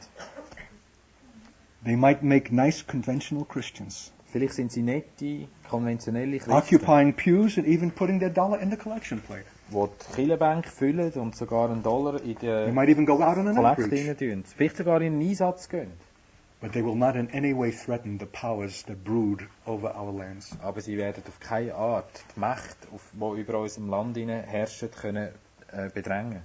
They might make nice conventional Christians, Vielleicht sind sie nette, konventionelle Christen, occupying pews and even putting their dollar in the collection plate. die die Kirchenbänke füllen und sogar einen Dollar in They die might even go out on an Kollekte outreach. rein tun. Vielleicht sogar in einen Einsatz gehen. But they will not in any way threaten the powers that brood over our lands. Aber sie werden auf keine Art die Macht, die über unserem Land herrscht, können bedrängen.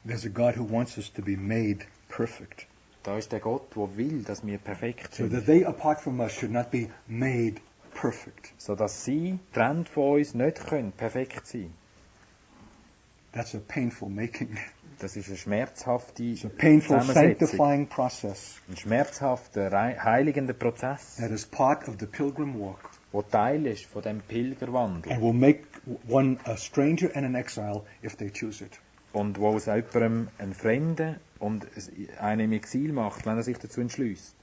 There's a God who wants us to be made perfect, Da ist der Gott, der will, dass wir perfekt so sind. that they apart from us should not be made perfect. Sodass sie, getrennt von uns, nicht können perfekt sein. That's a painful making. Das ist eine schmerzhafte It's a painful Zusammensetzung. sanctifying process Ein schmerzhafter, heiligender Prozess, that is part of the pilgrim walk der Teil ist von dem Pilgerwandel. and will make one a stranger and an exile if they choose it. Und wo aus jemandem einen Fremden und einen im Exil macht, wenn er sich dazu entschließt.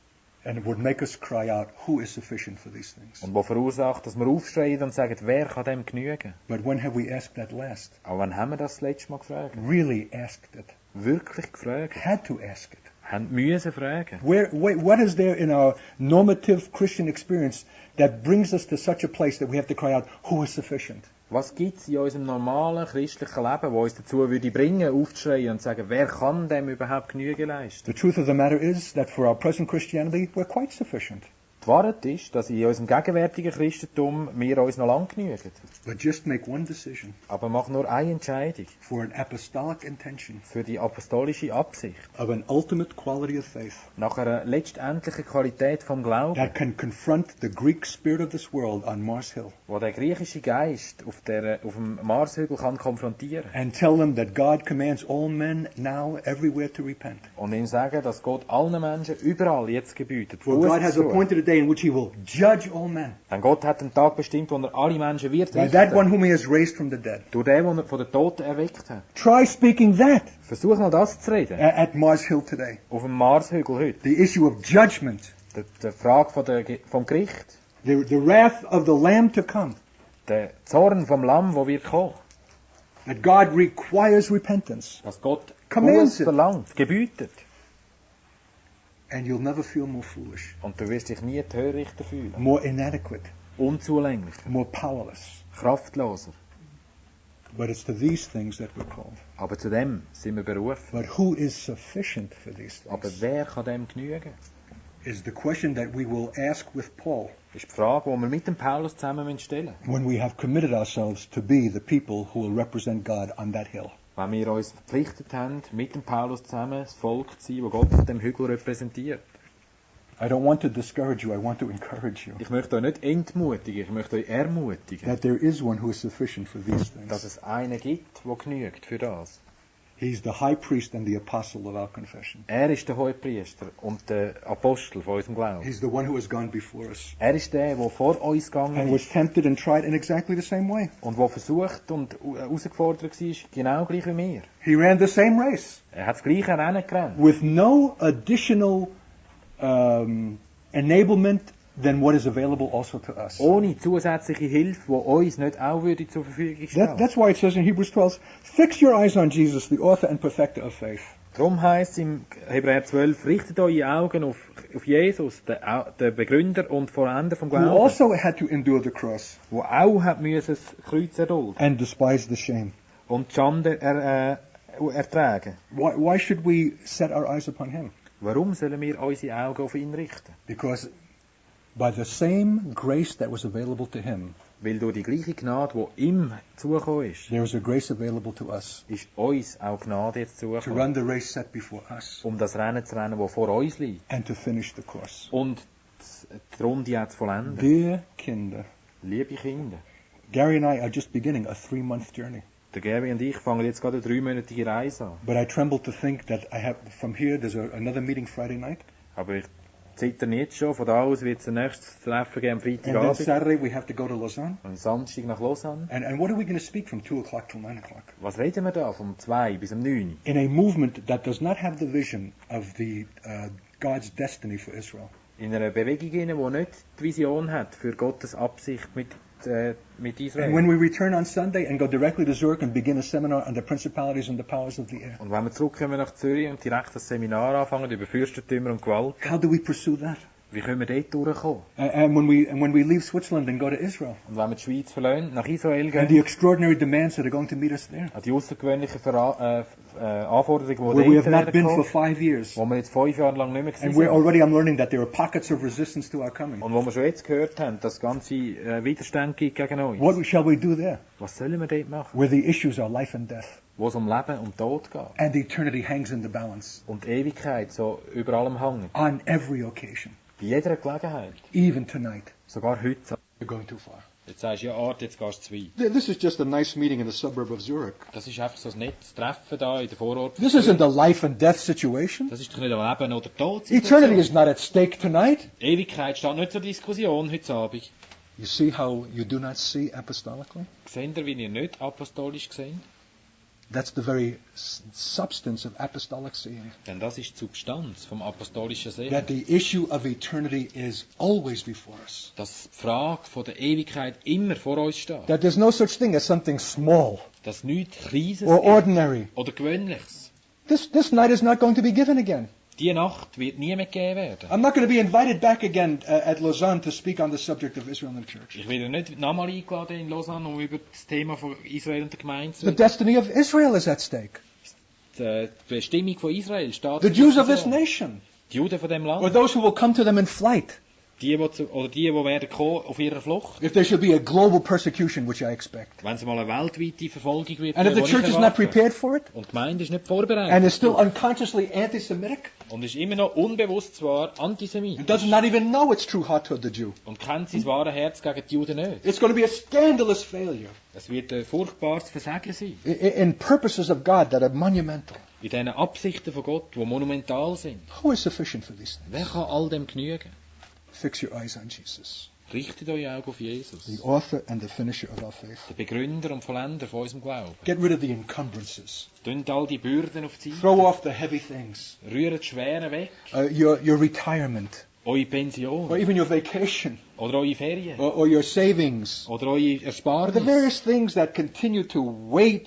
And it would make us cry out, who is sufficient for these things? Und wo verursacht, dass wir aufschreien und sagen, wer kann dem genügen? But when have we asked that last? Aber wann haben wir das letzte Mal gefragt? Really asked it. Wirklich gefragt? Had to ask it. Haben müssen fragen? What is there in our normative Christian experience that brings us to such a place that we have to cry out, who is sufficient? Was gibt es in unserem normalen christlichen Leben, wo uns dazu würde bringen, aufzuschreien und zu sagen, wer kann dem überhaupt Genüge leisten? The truth of the matter is that for our present Christianity, we're quite sufficient. Die Wahrheit ist, dass in unserem gegenwärtigen Christentum wir uns noch lange genügen. But just make one decision Aber mach nur eine Entscheidung for an apostolic intention für die apostolische Absicht, of an ultimate quality of faith nach einer letztendlichen Qualität vom Glauben, that can confront the Greek spirit of this world on Mars Hill wo der griechische Geist auf dem Marshügel kann konfrontieren and tell them that God commands all men now everywhere to repent. und ihm sagen, dass Gott allen Menschen überall jetzt gebietet, For God Buße has zu tun. appointed a day in which he will judge all men Denn Gott hat einen Tag bestimmt, wo er alle Menschen wird by that one richten. whom he has raised from the dead. Durch den, den er von den Toten erweckt hat. Try speaking that Versuch mal das zu reden. at Mars Hill today. Auf dem Marshügel heute. The issue of judgment, Die Frage vom Gericht. the wrath of the Lamb to come, Der Zorn vom Lamm, wo wird kommen. that God requires repentance, Dass Gott Commands Buße it. verlangt, gebietet. and you'll never feel more foolish, Und du wirst dich nie törichter fühlen. more inadequate, Unzulänglich. more powerless. Kraftloser. But it's to these things that we're called. Aber zu dem sind wir berufen. But who is sufficient for these Aber things wer kann dem genügen? is the question that we will ask with Paul Das ist die Frage, die wir mit dem Paulus zusammen stellen müssen. when we have committed ourselves to be the people who will represent God on that hill. Wenn wir uns verpflichtet haben, mit dem Paulus zusammen das Volk zu sein, das Gott auf dem Hügel repräsentiert. I don't want to discourage you, I want to encourage you Ich möchte euch nicht entmutigen, ich möchte euch ermutigen, that there is one who is sufficient for these dass things. es einen gibt, der genügt für das. He's the high priest and the apostle of our confession. Er ist der Hohepriester und der Apostel von unserem Glauben. He's the one who has gone before us Er ist der vor uns gegangen and ist was tempted and tried in exactly the same way. und der versucht und herausgefordert war, genau gleich wie wir. He ran the same race Er hat das gleiche Rennen gerannt. with no additional enablement than what is available also to us. Ohne zusätzliche Hilfe, die uns nicht auch würde zur Verfügung stehen. That's why it says in Hebrews 12, fix your eyes on Jesus, the author and perfecter of faith. Darum heisst es im Hebräer 12, richtet eure Augen auf Jesus, den Begründer und Vollender vom Who Glauben, also had to endure the cross der auch hat müssen das Kreuz erdulden and despise the shame. und die Schande ertragen. Why should we set our eyes upon him? Warum sollen wir unsere Augen auf ihn richten? Because by the same grace that was available to him, Weil durch die gleiche Gnade, die ihm zugekommen ist, there is a grace available to us ist uns auch Gnade jetzt to zugekommen, run the race set before us um das Rennen zu rennen, das vor uns liegt. and to finish the course. Und die Runde auch zu vollenden. Dear Kinder, Liebe Kinder, Gary and I are just beginning a 3-month journey. der Gary und ich fangen jetzt gerade eine 3-monatige Reise an. But I tremble to think that I have, from here, there's another meeting Friday night. Aber ich zitter jetzt schon, von da aus wird es ein nächstes Treffen geben am And then Freitagabend. Saturday we have to go to Lausanne. Und Samstag nach Lausanne. And what are we going to speak from 2 o'clock till 9 o'clock? Was reden wir da? Vom 2 bis um 9. In a movement that does not have the vision of the God's destiny for Israel. In einer Bewegung, die nicht die Vision hat für Gottes Absicht mit Israel. And when we return on Sunday and go directly to Zurich and begin a seminar on the principalities and the powers of the air, Und wenn wir zurückkommen nach Zürich und direkt das Seminar anfangen über Fürstentümer und Gewalt, how do we pursue that? wie können wir dort durchkommen? And when we leave Switzerland and go to Israel, Und wenn wir die Schweiz verlassen, nach Israel and the gehen, extraordinary demands that are going to meet us there, an die außergewöhnlichen Anforderungen, where we die have dort not been for kommen, 5 years, wo wir jetzt 5 Jahre lang nicht mehr and gewesen sind. I'm learning that there are pockets of resistance to our coming. Und wo wir schon jetzt gehört haben, dass es ganze Widerstände gibt gegen uns. What shall we do there? Was sollen wir dort machen? Where the issues are life and death, Wo es um Leben und Tod geht. and eternity hangs in the balance Und die Ewigkeit so über allem hängt. on every occasion, Bei jeder Gelegenheit. even tonight. Sogar heute. You're going too far. Jetzt sagst du, ja, Art, jetzt gehst du zu weit. This is just a nice meeting in the suburb of Zurich. Das ist einfach so ein nettes Treffen da in der Vorort. This isn't a life and death situation. Das ist doch nicht ein Leben oder Tod. Eternity is not at stake tonight. Ewigkeit steht nicht zur Diskussion heute Abend. You see how you do not see apostolically? Seht ihr, wie ihr nicht apostolisch seht? That's the very substance of apostolic seeing. Denn das ist die Substanz vom apostolischen Sehen. That the issue of eternity is always before us. Dass die Frage von der Ewigkeit immer vor uns steht. That there's no such thing as something small Dass nichts Kleines or ist ordinary. oder Gewöhnliches. This night is not going to be given again. Die Nacht wird nie mehr gegeben werden. I'm not going to be invited back again at Lausanne to speak on the subject of Israel and the church. Ich werde nicht nochmal eingeladen in Lausanne, um über das Thema von Israel und der Gemeinde zu The reden. destiny of Israel is at stake. Die Bestimmung von Israel steht The zur Jews of this Diskussion. nation, Die Juden von dem or Land, those who will come to them in flight, die werden kommen auf ihrer Flucht, if there should be a global persecution, which I expect. wenn es mal eine weltweite Verfolgung wird, And if the die ich church is not erwarte. prepared for it, Und die Gemeinde ist nicht and vorbereitet is still unconsciously anti-Semitic, und ist immer noch unbewusst zwar and antisemitisch does not even know its true heart toward the Jew, und kennt sein wahres Herz gegen die Juden nicht. it's going to be a scandalous failure Es wird ein furchtbares Versagen sein. in purposes of God that are monumental. In diesen Absichten von Gott, die monumental sind. Who is sufficient for these things? Wer kann all dem genügen? Fix your eyes on Jesus, Richtet eure Augen auf Jesus, the author and the finisher of our faith. der Begründer und Vollender von unserem Glauben. Get rid of the encumbrances. Tönt all die Bürden auf die Seite. Throw off the heavy things. Rührt die Schweren weg. Your retirement, Eure Pension. or even your vacation, Oder eure Ferien. or your savings, Oder eure or the Ersparnis. various things that continue to weigh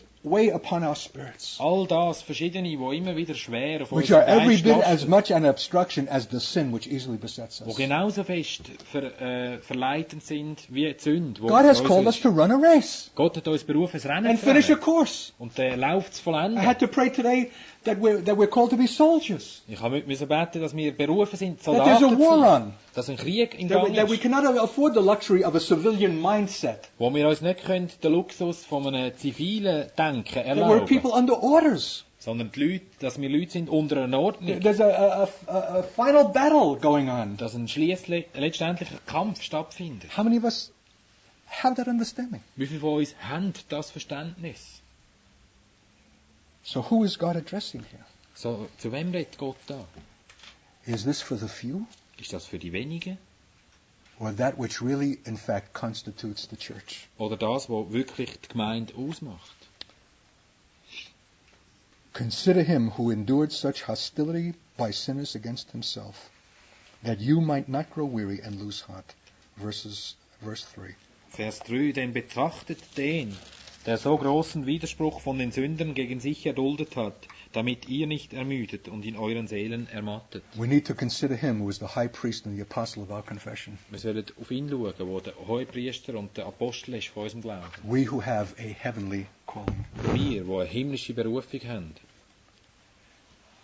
upon our spirits, All das, verschiedene, die immer wieder schwer auf which unseren are every Geist bit as lasten, much an obstruction as the sin which easily besets die us. genauso fest verleitend sind wie die Sünde. God has called us to run a race Gott hat uns berufen, ein Rennen and zu finish a rennen course. und den Lauf zu I vollenden. had to pray today that we're called to be soldiers, Ich musste beten, dass wir berufen sind, that there's a Soldaten zu war sein. on, Dass ein Krieg in that Gang we ist, cannot afford the luxury of a civilian mindset, wo wir uns nicht können, den Luxus von einem zivilen Denken that we're erlauben, people under orders. sondern die Leute, dass wir Leute sind unter einer Ordnung, There's a final battle going on. dass ein letztendlicher Kampf stattfindet. How many of us have that understanding? Wie viele von uns haben das Verständnis? So who is God addressing here? So, zu wem redet Gott da? Is this for the few, Ist das für die wenigen? or that which really, in fact, constitutes the church? Oder das, was wirklich die Gemeinde ausmacht? Consider him who endured such hostility by sinners against himself, that you might not grow weary and lose heart. Verse 3. Vers 3, denn betrachtet den, der so großen Widerspruch von den Sündern gegen sich erduldet hat, damit ihr nicht ermüdet und in euren Seelen ermattet. We need to consider him who is the high priest and the apostle of our confession. Wir sollen auf ihn schauen, wo der Hohepriester und der Apostel ist von unserem Glauben. We who have a heavenly calling. Wir, die eine himmlische Berufung haben.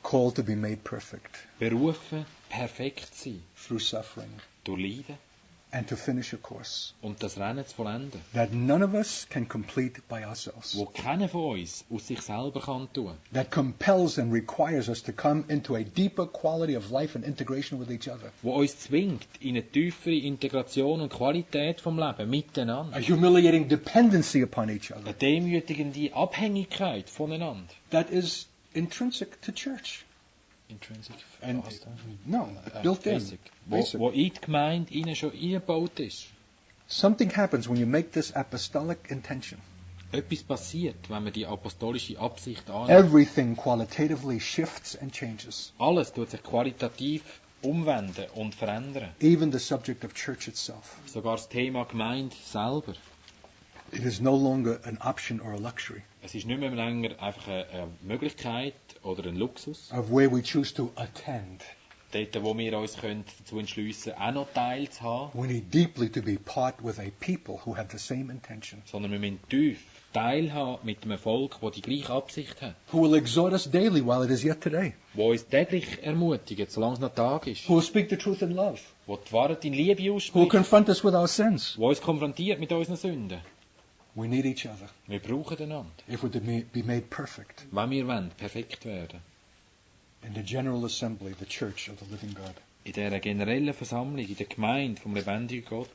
called to be made perfect berufen, perfekt zu sein, through suffering, durch Leiden and to finish a course und das Rennen zu vollenden, that none of us can complete by ourselves, wo keiner von uns aus sich selber kann tun, that compels and requires us to come into a deeper quality of life and integration with each other, wo uns zwingt in eine tiefere Integration und Qualität vom Leben miteinander, a humiliating dependency upon each other. eine demütigende Abhängigkeit voneinander. That is intrinsic to church. Intrinsic, And no, built in. basic. Basic. Wo in die Gemeinde innen schon eingebaut ist. Something happens when you make this apostolic intention. Etwas passiert, wenn man die apostolische Absicht annimmt. Everything qualitatively shifts and changes. Alles tut sich qualitativ umwenden und verändern. Even the subject of church itself. Sogar das Thema Gemeinde selber. It is no longer an option or a luxury Es ist nicht mehr länger einfach eine Möglichkeit oder ein Luxus. of where we choose to attend. Dort, wo wir uns dazu entschliessen können, auch noch Teil zu haben. We need deeply to be part with a people who have the same intention, Sondern wir müssen tief teilhaben mit einem Volk, das die gleiche Absicht hat. who will exhort us daily while it is yet today, Wo uns täglich ermutigt, solange es noch Tag ist. who will speak the truth in love, Wo die Wahrheit in Liebe who will ausspricht. confront us with our sins. Wo uns konfrontiert mit unseren Sünden. We need each other Wir brauchen einander, if we're to be made perfect wenn wir wollen, perfekt werden. in the General Assembly, the Church of the Living God. In dieser generellen Versammlung, in der Gemeinde vom lebendigen Gott.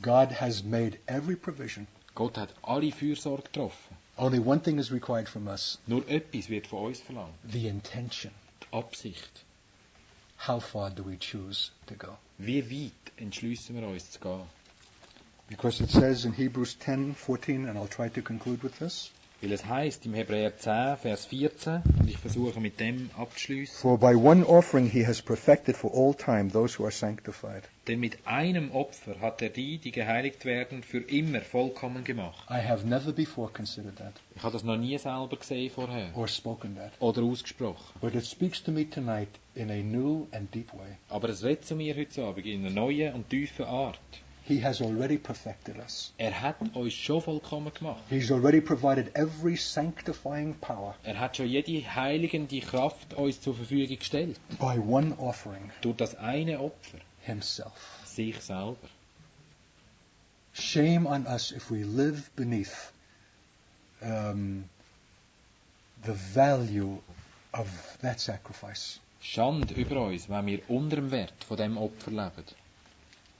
God has made every provision. Gott hat alle Fürsorge getroffen. Only one thing is required from us, Nur etwas wird von uns verlangt. the intention. Die Absicht. How far do we choose to go? Wie weit entschliessen wir uns zu gehen? Because it says in Hebrews 10:14, and I'll try to conclude with this, Weil es heisst im Hebräer 10, Vers 14, und ich versuche mit dem abzuschliessen, for by one offering he has perfected for all time those who are sanctified. denn mit einem Opfer hat er die geheiligt werden, für immer vollkommen gemacht. I have never before considered that Ich habe das noch nie selber gesehen vorher or spoken that, oder ausgesprochen. but it speaks to me tonight in a new and deep way. Aber es redet zu mir heute Abend in einer neuen und tiefen Art. He has already perfected us. Er hat uns schon vollkommen gemacht. He's already provided every sanctifying power Er hat schon jede heiligende Kraft uns zur Verfügung gestellt. by one offering, Durch das eine Opfer, himself. sich selber. Shame on us if we live beneath the value of that sacrifice. Schande über uns, wenn wir unter dem Wert von dem Opfer leben.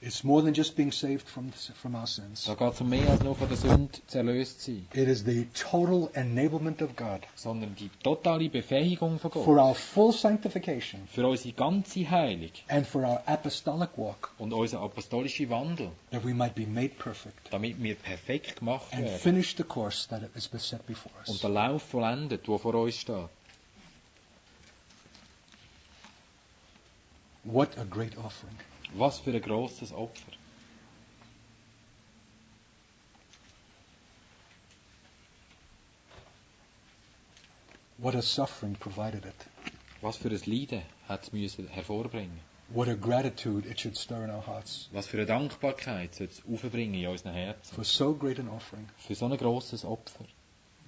It's more than just being saved from our sins. Da geht es um mehr als nur von der Sünde zu erlöst sein, It is the total enablement of God sondern die totale Befähigung von for Gott our full sanctification für unsere ganze Heilung and for our apostolic walk, und unseren apostolischen Wandel, that we might be made perfect damit wir perfekt gemacht and werden finish the course that is set before und us. den Lauf vollendet, der vor uns steht. What a great offering. Was für ein grosses Opfer. What a suffering provided it. Was für ein Leiden hat es müssen hervorbringen. What a gratitude it should stir in our hearts Was für eine Dankbarkeit soll es aufbringen in unseren Herzen. for so great an offering. Für so ein grosses Opfer.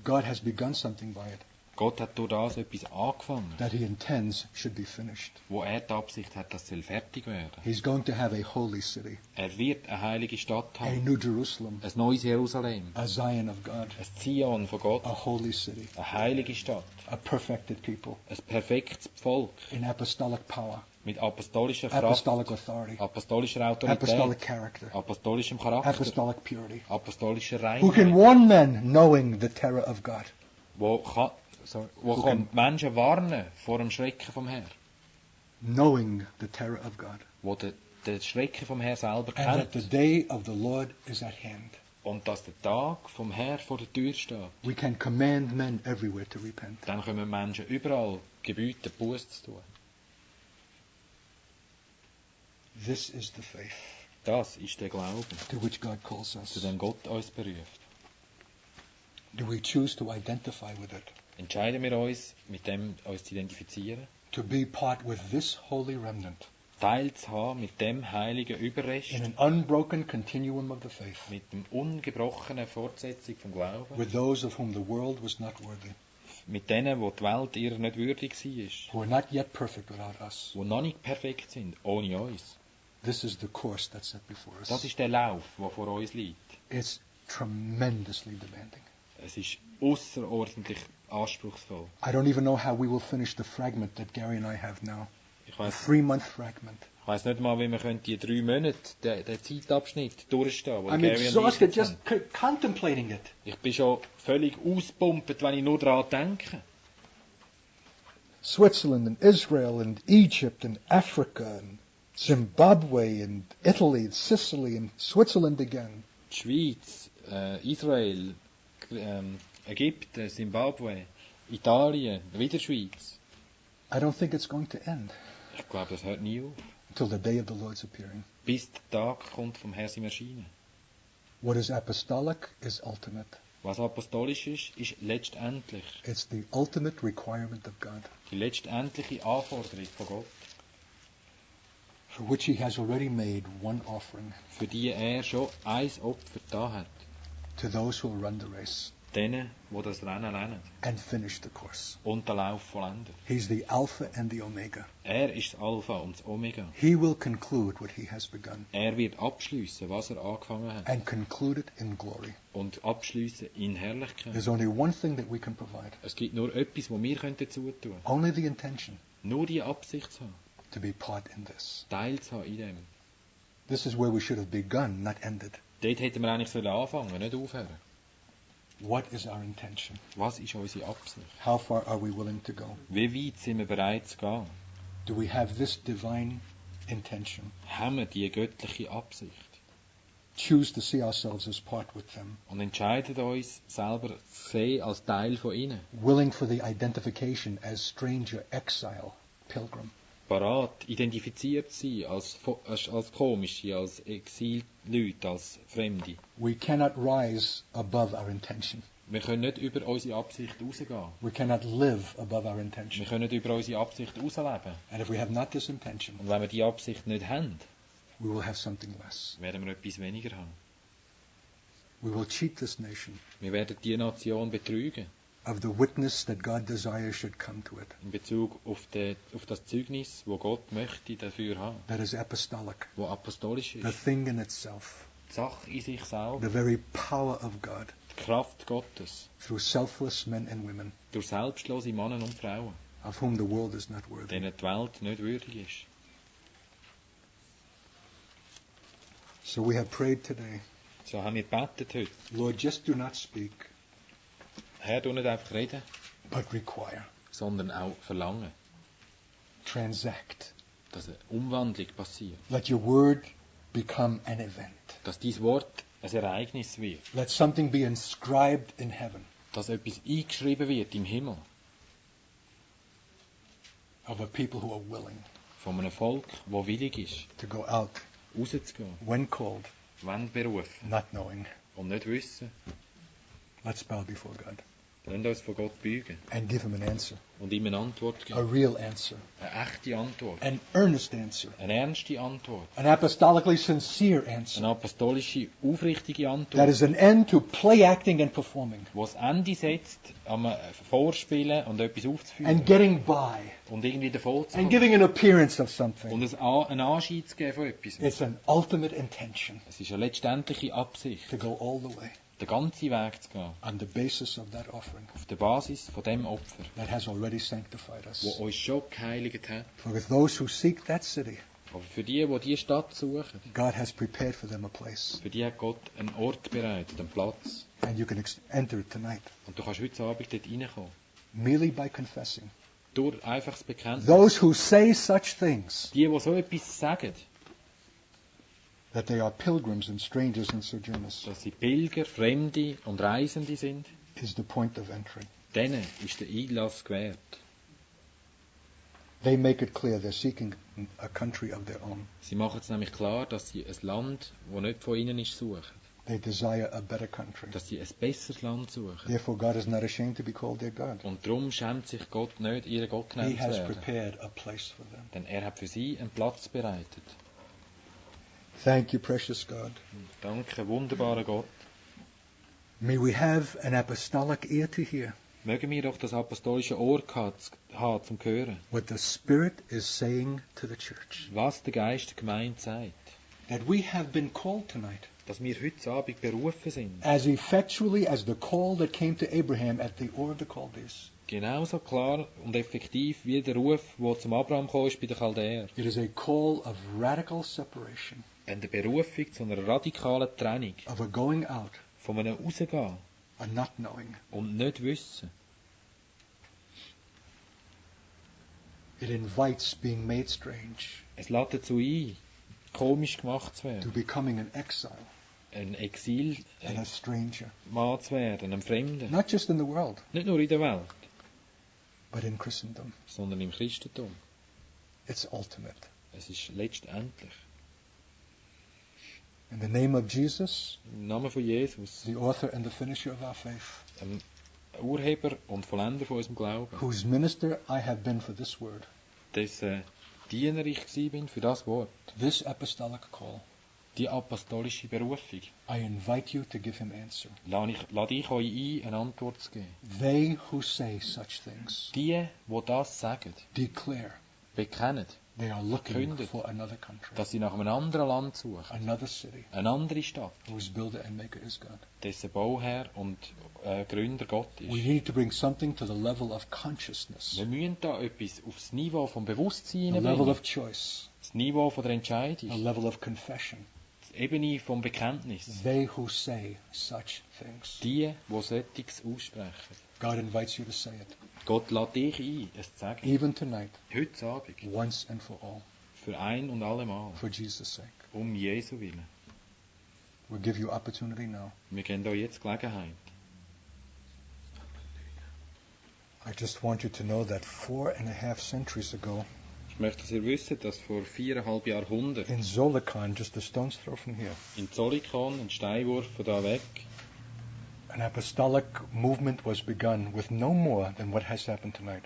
God has begun something by it Gott hat durch das etwas angefangen, that he intends should be finished. wo er die Absicht hat, dass es fertig werden. He's going to have a holy city, Er wird eine heilige Stadt a haben. new Jerusalem, Ein neues Jerusalem. a Zion of God, Ein Zion von Gott. a holy city, Eine heilige Stadt. a perfected people Ein perfektes Volk. in apostolic power, Mit apostolischer Kraft. apostolic authority, apostolischer apostolic Autorität. character, Apostolischem Charakter. apostolic purity, Apostolischer who can Reinheit. warn men knowing the terror of God, Wo kann die Menschen warnen vor dem Schrecken vom Herrn. knowing the terror of God, Wo den Schrecken vom Herrn selber and that the kennt. day of the Lord is at hand. Und dass der Tag vom Herrn vor der Tür steht. We can command men everywhere to repent. Dann können Menschen überall gebieten, Buße zu tun. This is the faith Das ist der Glaube, to which God calls zu us. dem Gott uns beruft. Do we choose to identify with it? Entscheiden wir uns, mit dem uns zu identifizieren, To be part with this holy remnant Teil zu haben mit dem heiligen Überrest, in an unbroken continuum of the faith, mit dem ungebrochenen Fortsetzung vom Glauben, with those of whom the world was not worthy. mit denen, wo die Welt ihr nicht würdig war, who are not yet perfect without us. die noch nicht perfekt sind, ohne uns. This is the course that's set before us. Das ist der Lauf, der vor uns liegt. It's tremendously demanding. Es ist außerordentlich anspruchsvoll. I don't even know how we will finish the fragment that Gary and I have now. Ich The weiss 3-month fragment. nicht mal, wie wir die 3 Monate, den Zeitabschnitt durchstehen, wo I'm Gary und ich exhausted jetzt just haben. contemplating it. Ich bin schon völlig auspumpt, wenn ich nur daran denke. Switzerland and Israel and Egypt and Africa and Zimbabwe and Italy and Sicily and Switzerland again. Die Schweiz, Israel, Ägypten, Zimbabwe, Italien, wieder Schweiz. I don't think it's going to end Ich glaube, das hört nie auf. until the day of the Lord's appearing. Bis der Tag kommt vom Herrn im Erscheinen. What is apostolic is ultimate. Was apostolisch ist letztendlich It's the ultimate requirement of God, die letztendliche Anforderung von Gott, for which He has already made one offering für die er schon ein Opfer da hat. to those who will run the race Denen, die das Rennen lernen and finish the course. und den Lauf vollenden. He's the Alpha and the Omega. Er ist das Alpha und das Omega. He will conclude what He has begun Er wird abschliessen, was er angefangen hat. and conclude it in glory. Und abschliessen in Herrlichkeit. There's only one thing that we can provide, Es gibt nur etwas, was wir dazu tun können. only the intention Nur die Absicht zu haben. to be part in this. Teil zu haben in dem. This is where we should have begun, not ended. Dort hätten wir eigentlich anfangen, nicht aufhören. What is our intention? Was ist unsere Absicht? How far are we willing to go? Wie weit sind wir bereit zu gehen? Do we have this divine intention? Haben wir die göttliche Absicht? Choose to see ourselves as part with them, Und entscheiden uns selber zu sehen als Teil von ihnen. willing for the identification as stranger, exile, pilgrim. Parat, identifiziert sein als Komische, als Exil-Leute, als Fremde. We cannot rise above our intention. Wir können nicht über unsere Absicht rausgehen. We cannot live above our Wir intention. können nicht über unsere Absicht rausleben. And if we have not this intention, Und wenn wir die Absicht nicht haben, we will have something less. werden wir etwas weniger haben. We will cheat this nation Wir werden die Nation betrügen of the witness that God desires should come to it. in Bezug auf das Zeugnis, wo Gott möchte dafür haben, That is apostolic, wo apostolisch the ist. thing in itself, Die Sache in sich selber, the very power of God die Kraft Gottes, through selfless men and women durch selbstlose Männer und Frauen, of whom the world is not worthy. denen die Welt nicht würdig ist. So we have prayed today, So haben wir gebetet heute. Lord, just do not speak, Herr, du nicht einfach reden, but require, sondern auch verlangen, transact. dass eine Umwandlung passiert. Let your word become an event. Dass dein Wort ein Ereignis wird. Let something be inscribed in heaven Dass etwas eingeschrieben wird im Himmel. of a people who are willing Von einem Volk, das willig ist, to go out rauszugehen, when called, wenn berufen not knowing. und nicht wissen. Let's bow before God Lasst uns vor Gott beugen and give him an answer, und ihm eine Antwort a geben. real answer, Eine echte Antwort. an earnest answer, Eine ernste Antwort. an apostolically sincere answer. Eine apostolische, aufrichtige That Antwort. is an end to play acting and performing Die das Ende setzt am Vorspielen und etwas aufzuführen. and getting by Und irgendwie davon zu and kommen. giving an appearance of something. Und einen Anschein zu geben von etwas. It's an ultimate intention Es ist eine letztendliche Absicht, to go all the way den ganzen Weg zu gehen. on the basis of that offering Auf der Basis von dem Opfer, that has already sanctified wo us. uns schon geheiligt hat. For with those who seek that city, Aber für die diese Stadt suchen, God has prepared for them a place. für die hat Gott einen Ort bereitet, einen Platz. And you can enter it tonight Und du kannst heute Abend dort reinkommen. merely by confessing. Durch einfaches Bekenntnis. Those who say such things, Die so etwas sagen, that they are pilgrims and strangers and sojourners, dass sie Pilger, Fremde und Reisende sind, is the point of entry. denen ist der Einlass gewährt. They make it clear they're seeking a country of their own. Sie machen es nämlich klar, dass sie ein Land, das nicht von ihnen ist, suchen. They desire a better country. Dass sie ein besseres Land suchen. Therefore, God is not ashamed to be called their God. Und darum schämt sich Gott nicht, ihren Gott He genannt zu has werden. prepared a place for them. Denn er hat für sie einen Platz bereitet. Thank you, precious God. Danke, wunderbarer Gott. May we have an apostolic ear to hear, Mögen wir doch das apostolische Ohr haben zum Hören, what the Spirit is saying to the church. was der Geist der Gemeinde sagt. That we have been called tonight, Dass wir heute Abend berufen sind. as effectually as the call that came to Abraham at the Ur of the Chaldees. Genauso klar und effektiv wie der Ruf, der zum Abraham kam, ist bei den Chaldäern. It is a call of radical separation, Eine Berufung zu einer radikalen Trennung, of a going out, von einem Rausgehen a not knowing. und nicht wissen. It invites being made strange, Es lädt dazu ein, komisch gemacht zu to werden, becoming an exile ein Exil and a stranger. Mann zu werden, ein Fremder. Not just in the world, Nicht nur in der Welt, but in Christendom. sondern im Christentum. It's ultimate. Es ist letztendlich. In the name of Jesus, Im Namen von Jesus, the author and the finisher of our faith, dem Urheber und Vollender von unserem Glauben, whose minister I have been for this word, dessen Diener ich gewesen bin für das Wort, this apostolic call, die apostolische Berufung, I invite you to give him answer. lade ich euch ein, eine Antwort zu geben. They who say such things Die das sagen, declare bekennen, they are looking Verkündet. for another country, dass sie nach einem anderen Land suchen, another city, eine andere Stadt, whose builder and maker is God. dessen Bauherr und Gründer Gott We ist. need to bring something to the level of consciousness, Wir müssen da etwas aufs Niveau vom Bewusstsein the level bringen, of choice, das Niveau von der a Entscheidung, level of confession. die Ebene vom Bekenntnis. They who say such things. Die solches aussprechen. God invites you to say it, Gott lädt dich ein, es zu sagen. even tonight, Heute Abend. once and for all, Für ein und allemal. for Jesus' sake. Um Jesu Willen. We'll give you opportunity now. Wir geben euch jetzt Gelegenheit. I just want you to know that 4.5 centuries ago, Ich möchte, dass ihr wisst, dass vor 4,5 Jahrhunderten in Zolikan, just a stone's throw from here, in Zolikon, ein Steinwurf von da weg, an apostolic movement was begun with no more than what has happened tonight.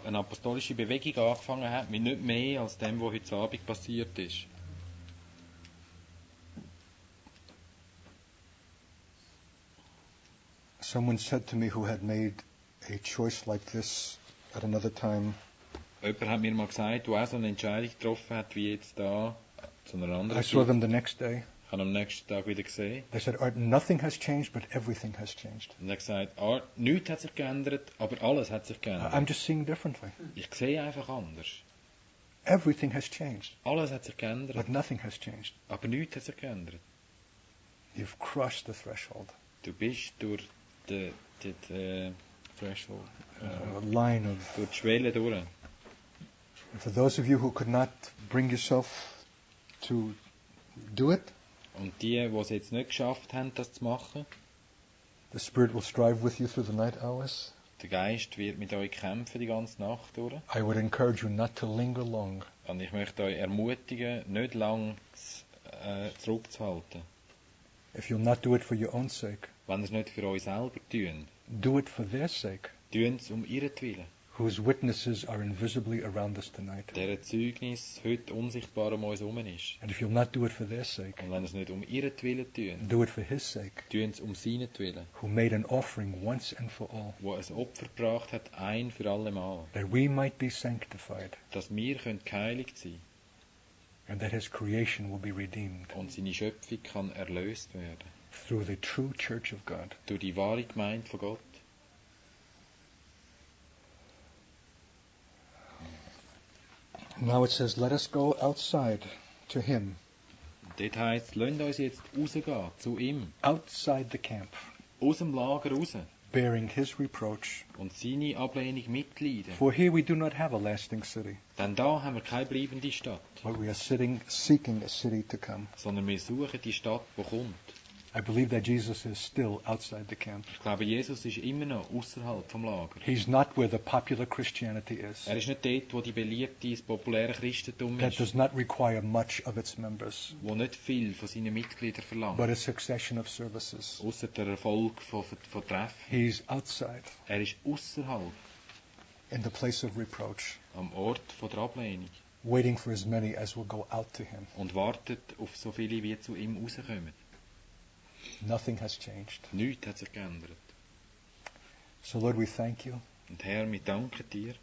eine apostolische Bewegung angefangen hat, mit nicht mehr als dem, was heute Abend passiert ist. Someone said to me who had made a choice like this at another time, Jemand hat mir mal gesagt, der auch so eine Entscheidung getroffen hat, wie jetzt da, zu einer anderen I saw Zeit. them the next day. Ich habe am nächsten Tag wieder gesehen. They said, Art, nothing has changed, but everything has changed. Und er hat gesagt, nichts hat sich geändert, aber alles hat sich geändert. I'm just seeing differently. Ich sehe einfach anders. Everything has changed, Alles hat sich geändert, but nothing has changed. aber nichts hat sich geändert. You've crossed the threshold, Du bist durch die Threshold, a line of. durch die Schwelle durch. And for those of you who could not bring yourself to do it, Und die es jetzt nicht geschafft haben, das zu machen, the Spirit will strive with you through the night hours. der Geist wird mit euch kämpfen die ganze Nacht durch. I would encourage you not to linger long. Und ich möchte euch ermutigen, nicht lang zurückzuhalten. If you'll not do it for your own sake, Wenn ihr es nicht für euch selber tun, do it for their sake, tun es um ihretwillen. whose witnesses are invisibly around us tonight. Deren Zeugnis heute unsichtbar um uns herum ist. And if you'll not do it for their sake, Und wenn ihr es nicht um ihretwillen tun, do it for His sake, tun es um seinetwillen, who made an offering once and for all, wo ein Opfer gebracht hat, ein für alle Mal, that we might be sanctified, dass wir geheiligt sein and that His creation will be redeemed und seine Schöpfung kann erlöst werden. through the true church of God. Durch die wahre Gemeinde von Gott. Now it says, let us go outside to Him, Dort heisst, lasst uns jetzt rausgehen, zu ihm, outside the camp, aus dem Lager raus bearing His reproach. und seine Ablehnung mitleiden. For here we do not have a lasting city, Denn da haben wir keine bleibende Stadt, but we are seeking a city to come. sondern wir suchen die Stadt, die kommt. I believe that Jesus is still outside the camp. Ich glaube, Jesus ist immer noch außerhalb vom Lager. He's not where the popular Christianity is. Er ist nicht dort, wo die beliebte, das populäre Christentum That ist, does not require much of its members, wo nicht viel von seinen Mitgliedern verlangt, but a succession of services. außer der Erfolg von Treffen. He's outside, Er ist außerhalb, in the place of reproach, am Ort von der Ablehnung waiting for as many as will go out to Him. und wartet auf so viele, wie zu ihm rauskommen. Nothing has changed. Nichts hat sich geändert. So Lord, we thank you. Und Herr, wir danken dir.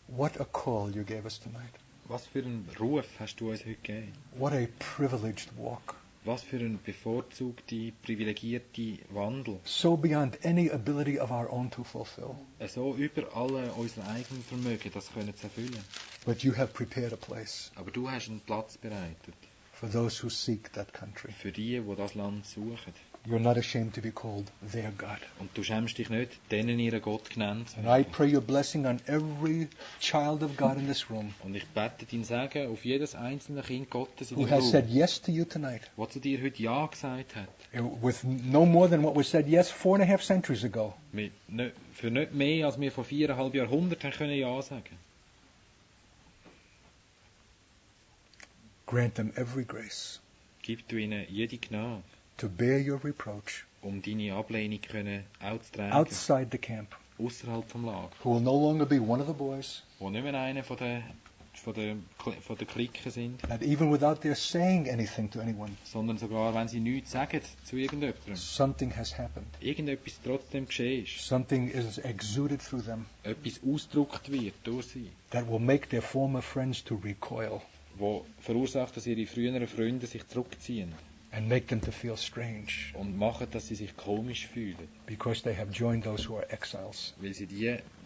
What a call you gave us tonight. Was für einen Ruf hast du uns heute gegeben? What a privileged walk. Was für ein bevorzugte, privilegierte Wandel. So beyond any ability of our own to fulfill. So über alle unsere eigenen Vermögen, das können zu erfüllen. But you have prepared a place Aber du hast einen Platz bereitet for those who seek that country. für die das Land suchen. You're not ashamed to be called their God. Und du schämst dich nicht, denen ihren Gott genannt zu And werden. I pray your blessing on every child of God in this room Und ich bete dein Segen auf jedes einzelne Kind Gottes in who dem has said Raum, yes to you tonight, der zu dir heute Ja gesagt hat. with no more than what was said yes 4.5 centuries ago. Für nicht mehr, als wir vor 4,5 Jahrhunderten können Ja sagen. Grant them every grace Gib du ihnen jede Gnade, to bear your reproach deine Ablehnung können auch zu tragen, outside the camp, außerhalb vom Lager. who will no longer be one of the boys, Wo nicht mehr einer von der Clique sind, that even without their saying anything to anyone, sondern sogar, wenn sie nichts sagen zu irgendjemandem, something has happened. irgendetwas trotzdem geschehen ist, Something is exuded through them etwas ausgedrückt wird durch sie, that will make their former friends to recoil wo verursacht, dass ihre früheren Freunde sich zurückziehen and make them to feel strange und machen, dass sie sich komisch fühlen, because they have joined those who are exiles, weil sie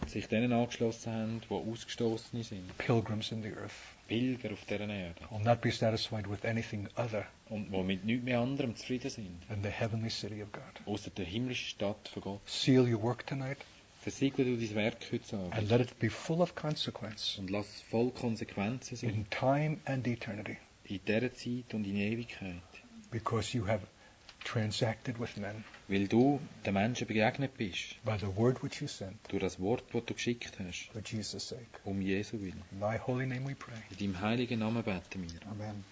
sich denen angeschlossen haben, die Ausgestoßene sind, pilgrims in the earth, Pilger auf dieser Erde, will not be satisfied with anything other und die mit nichts mehr anderem zufrieden sind, than the heavenly city of God. außer der himmlischen Stadt von Gott. Seal your work tonight Versiegle du dein Werk heute Abend and let it be full of consequence und lass es voll Konsequenzen sein, in time and eternity in dieser Zeit und in Ewigkeit, because you have transacted with men weil du den Menschen begegnet bist, by the word which you sent durch das Wort, das du geschickt hast, for Jesus' sake. um Jesu willen. In thy holy name we pray. In deinem heiligen Namen beten wir. Amen.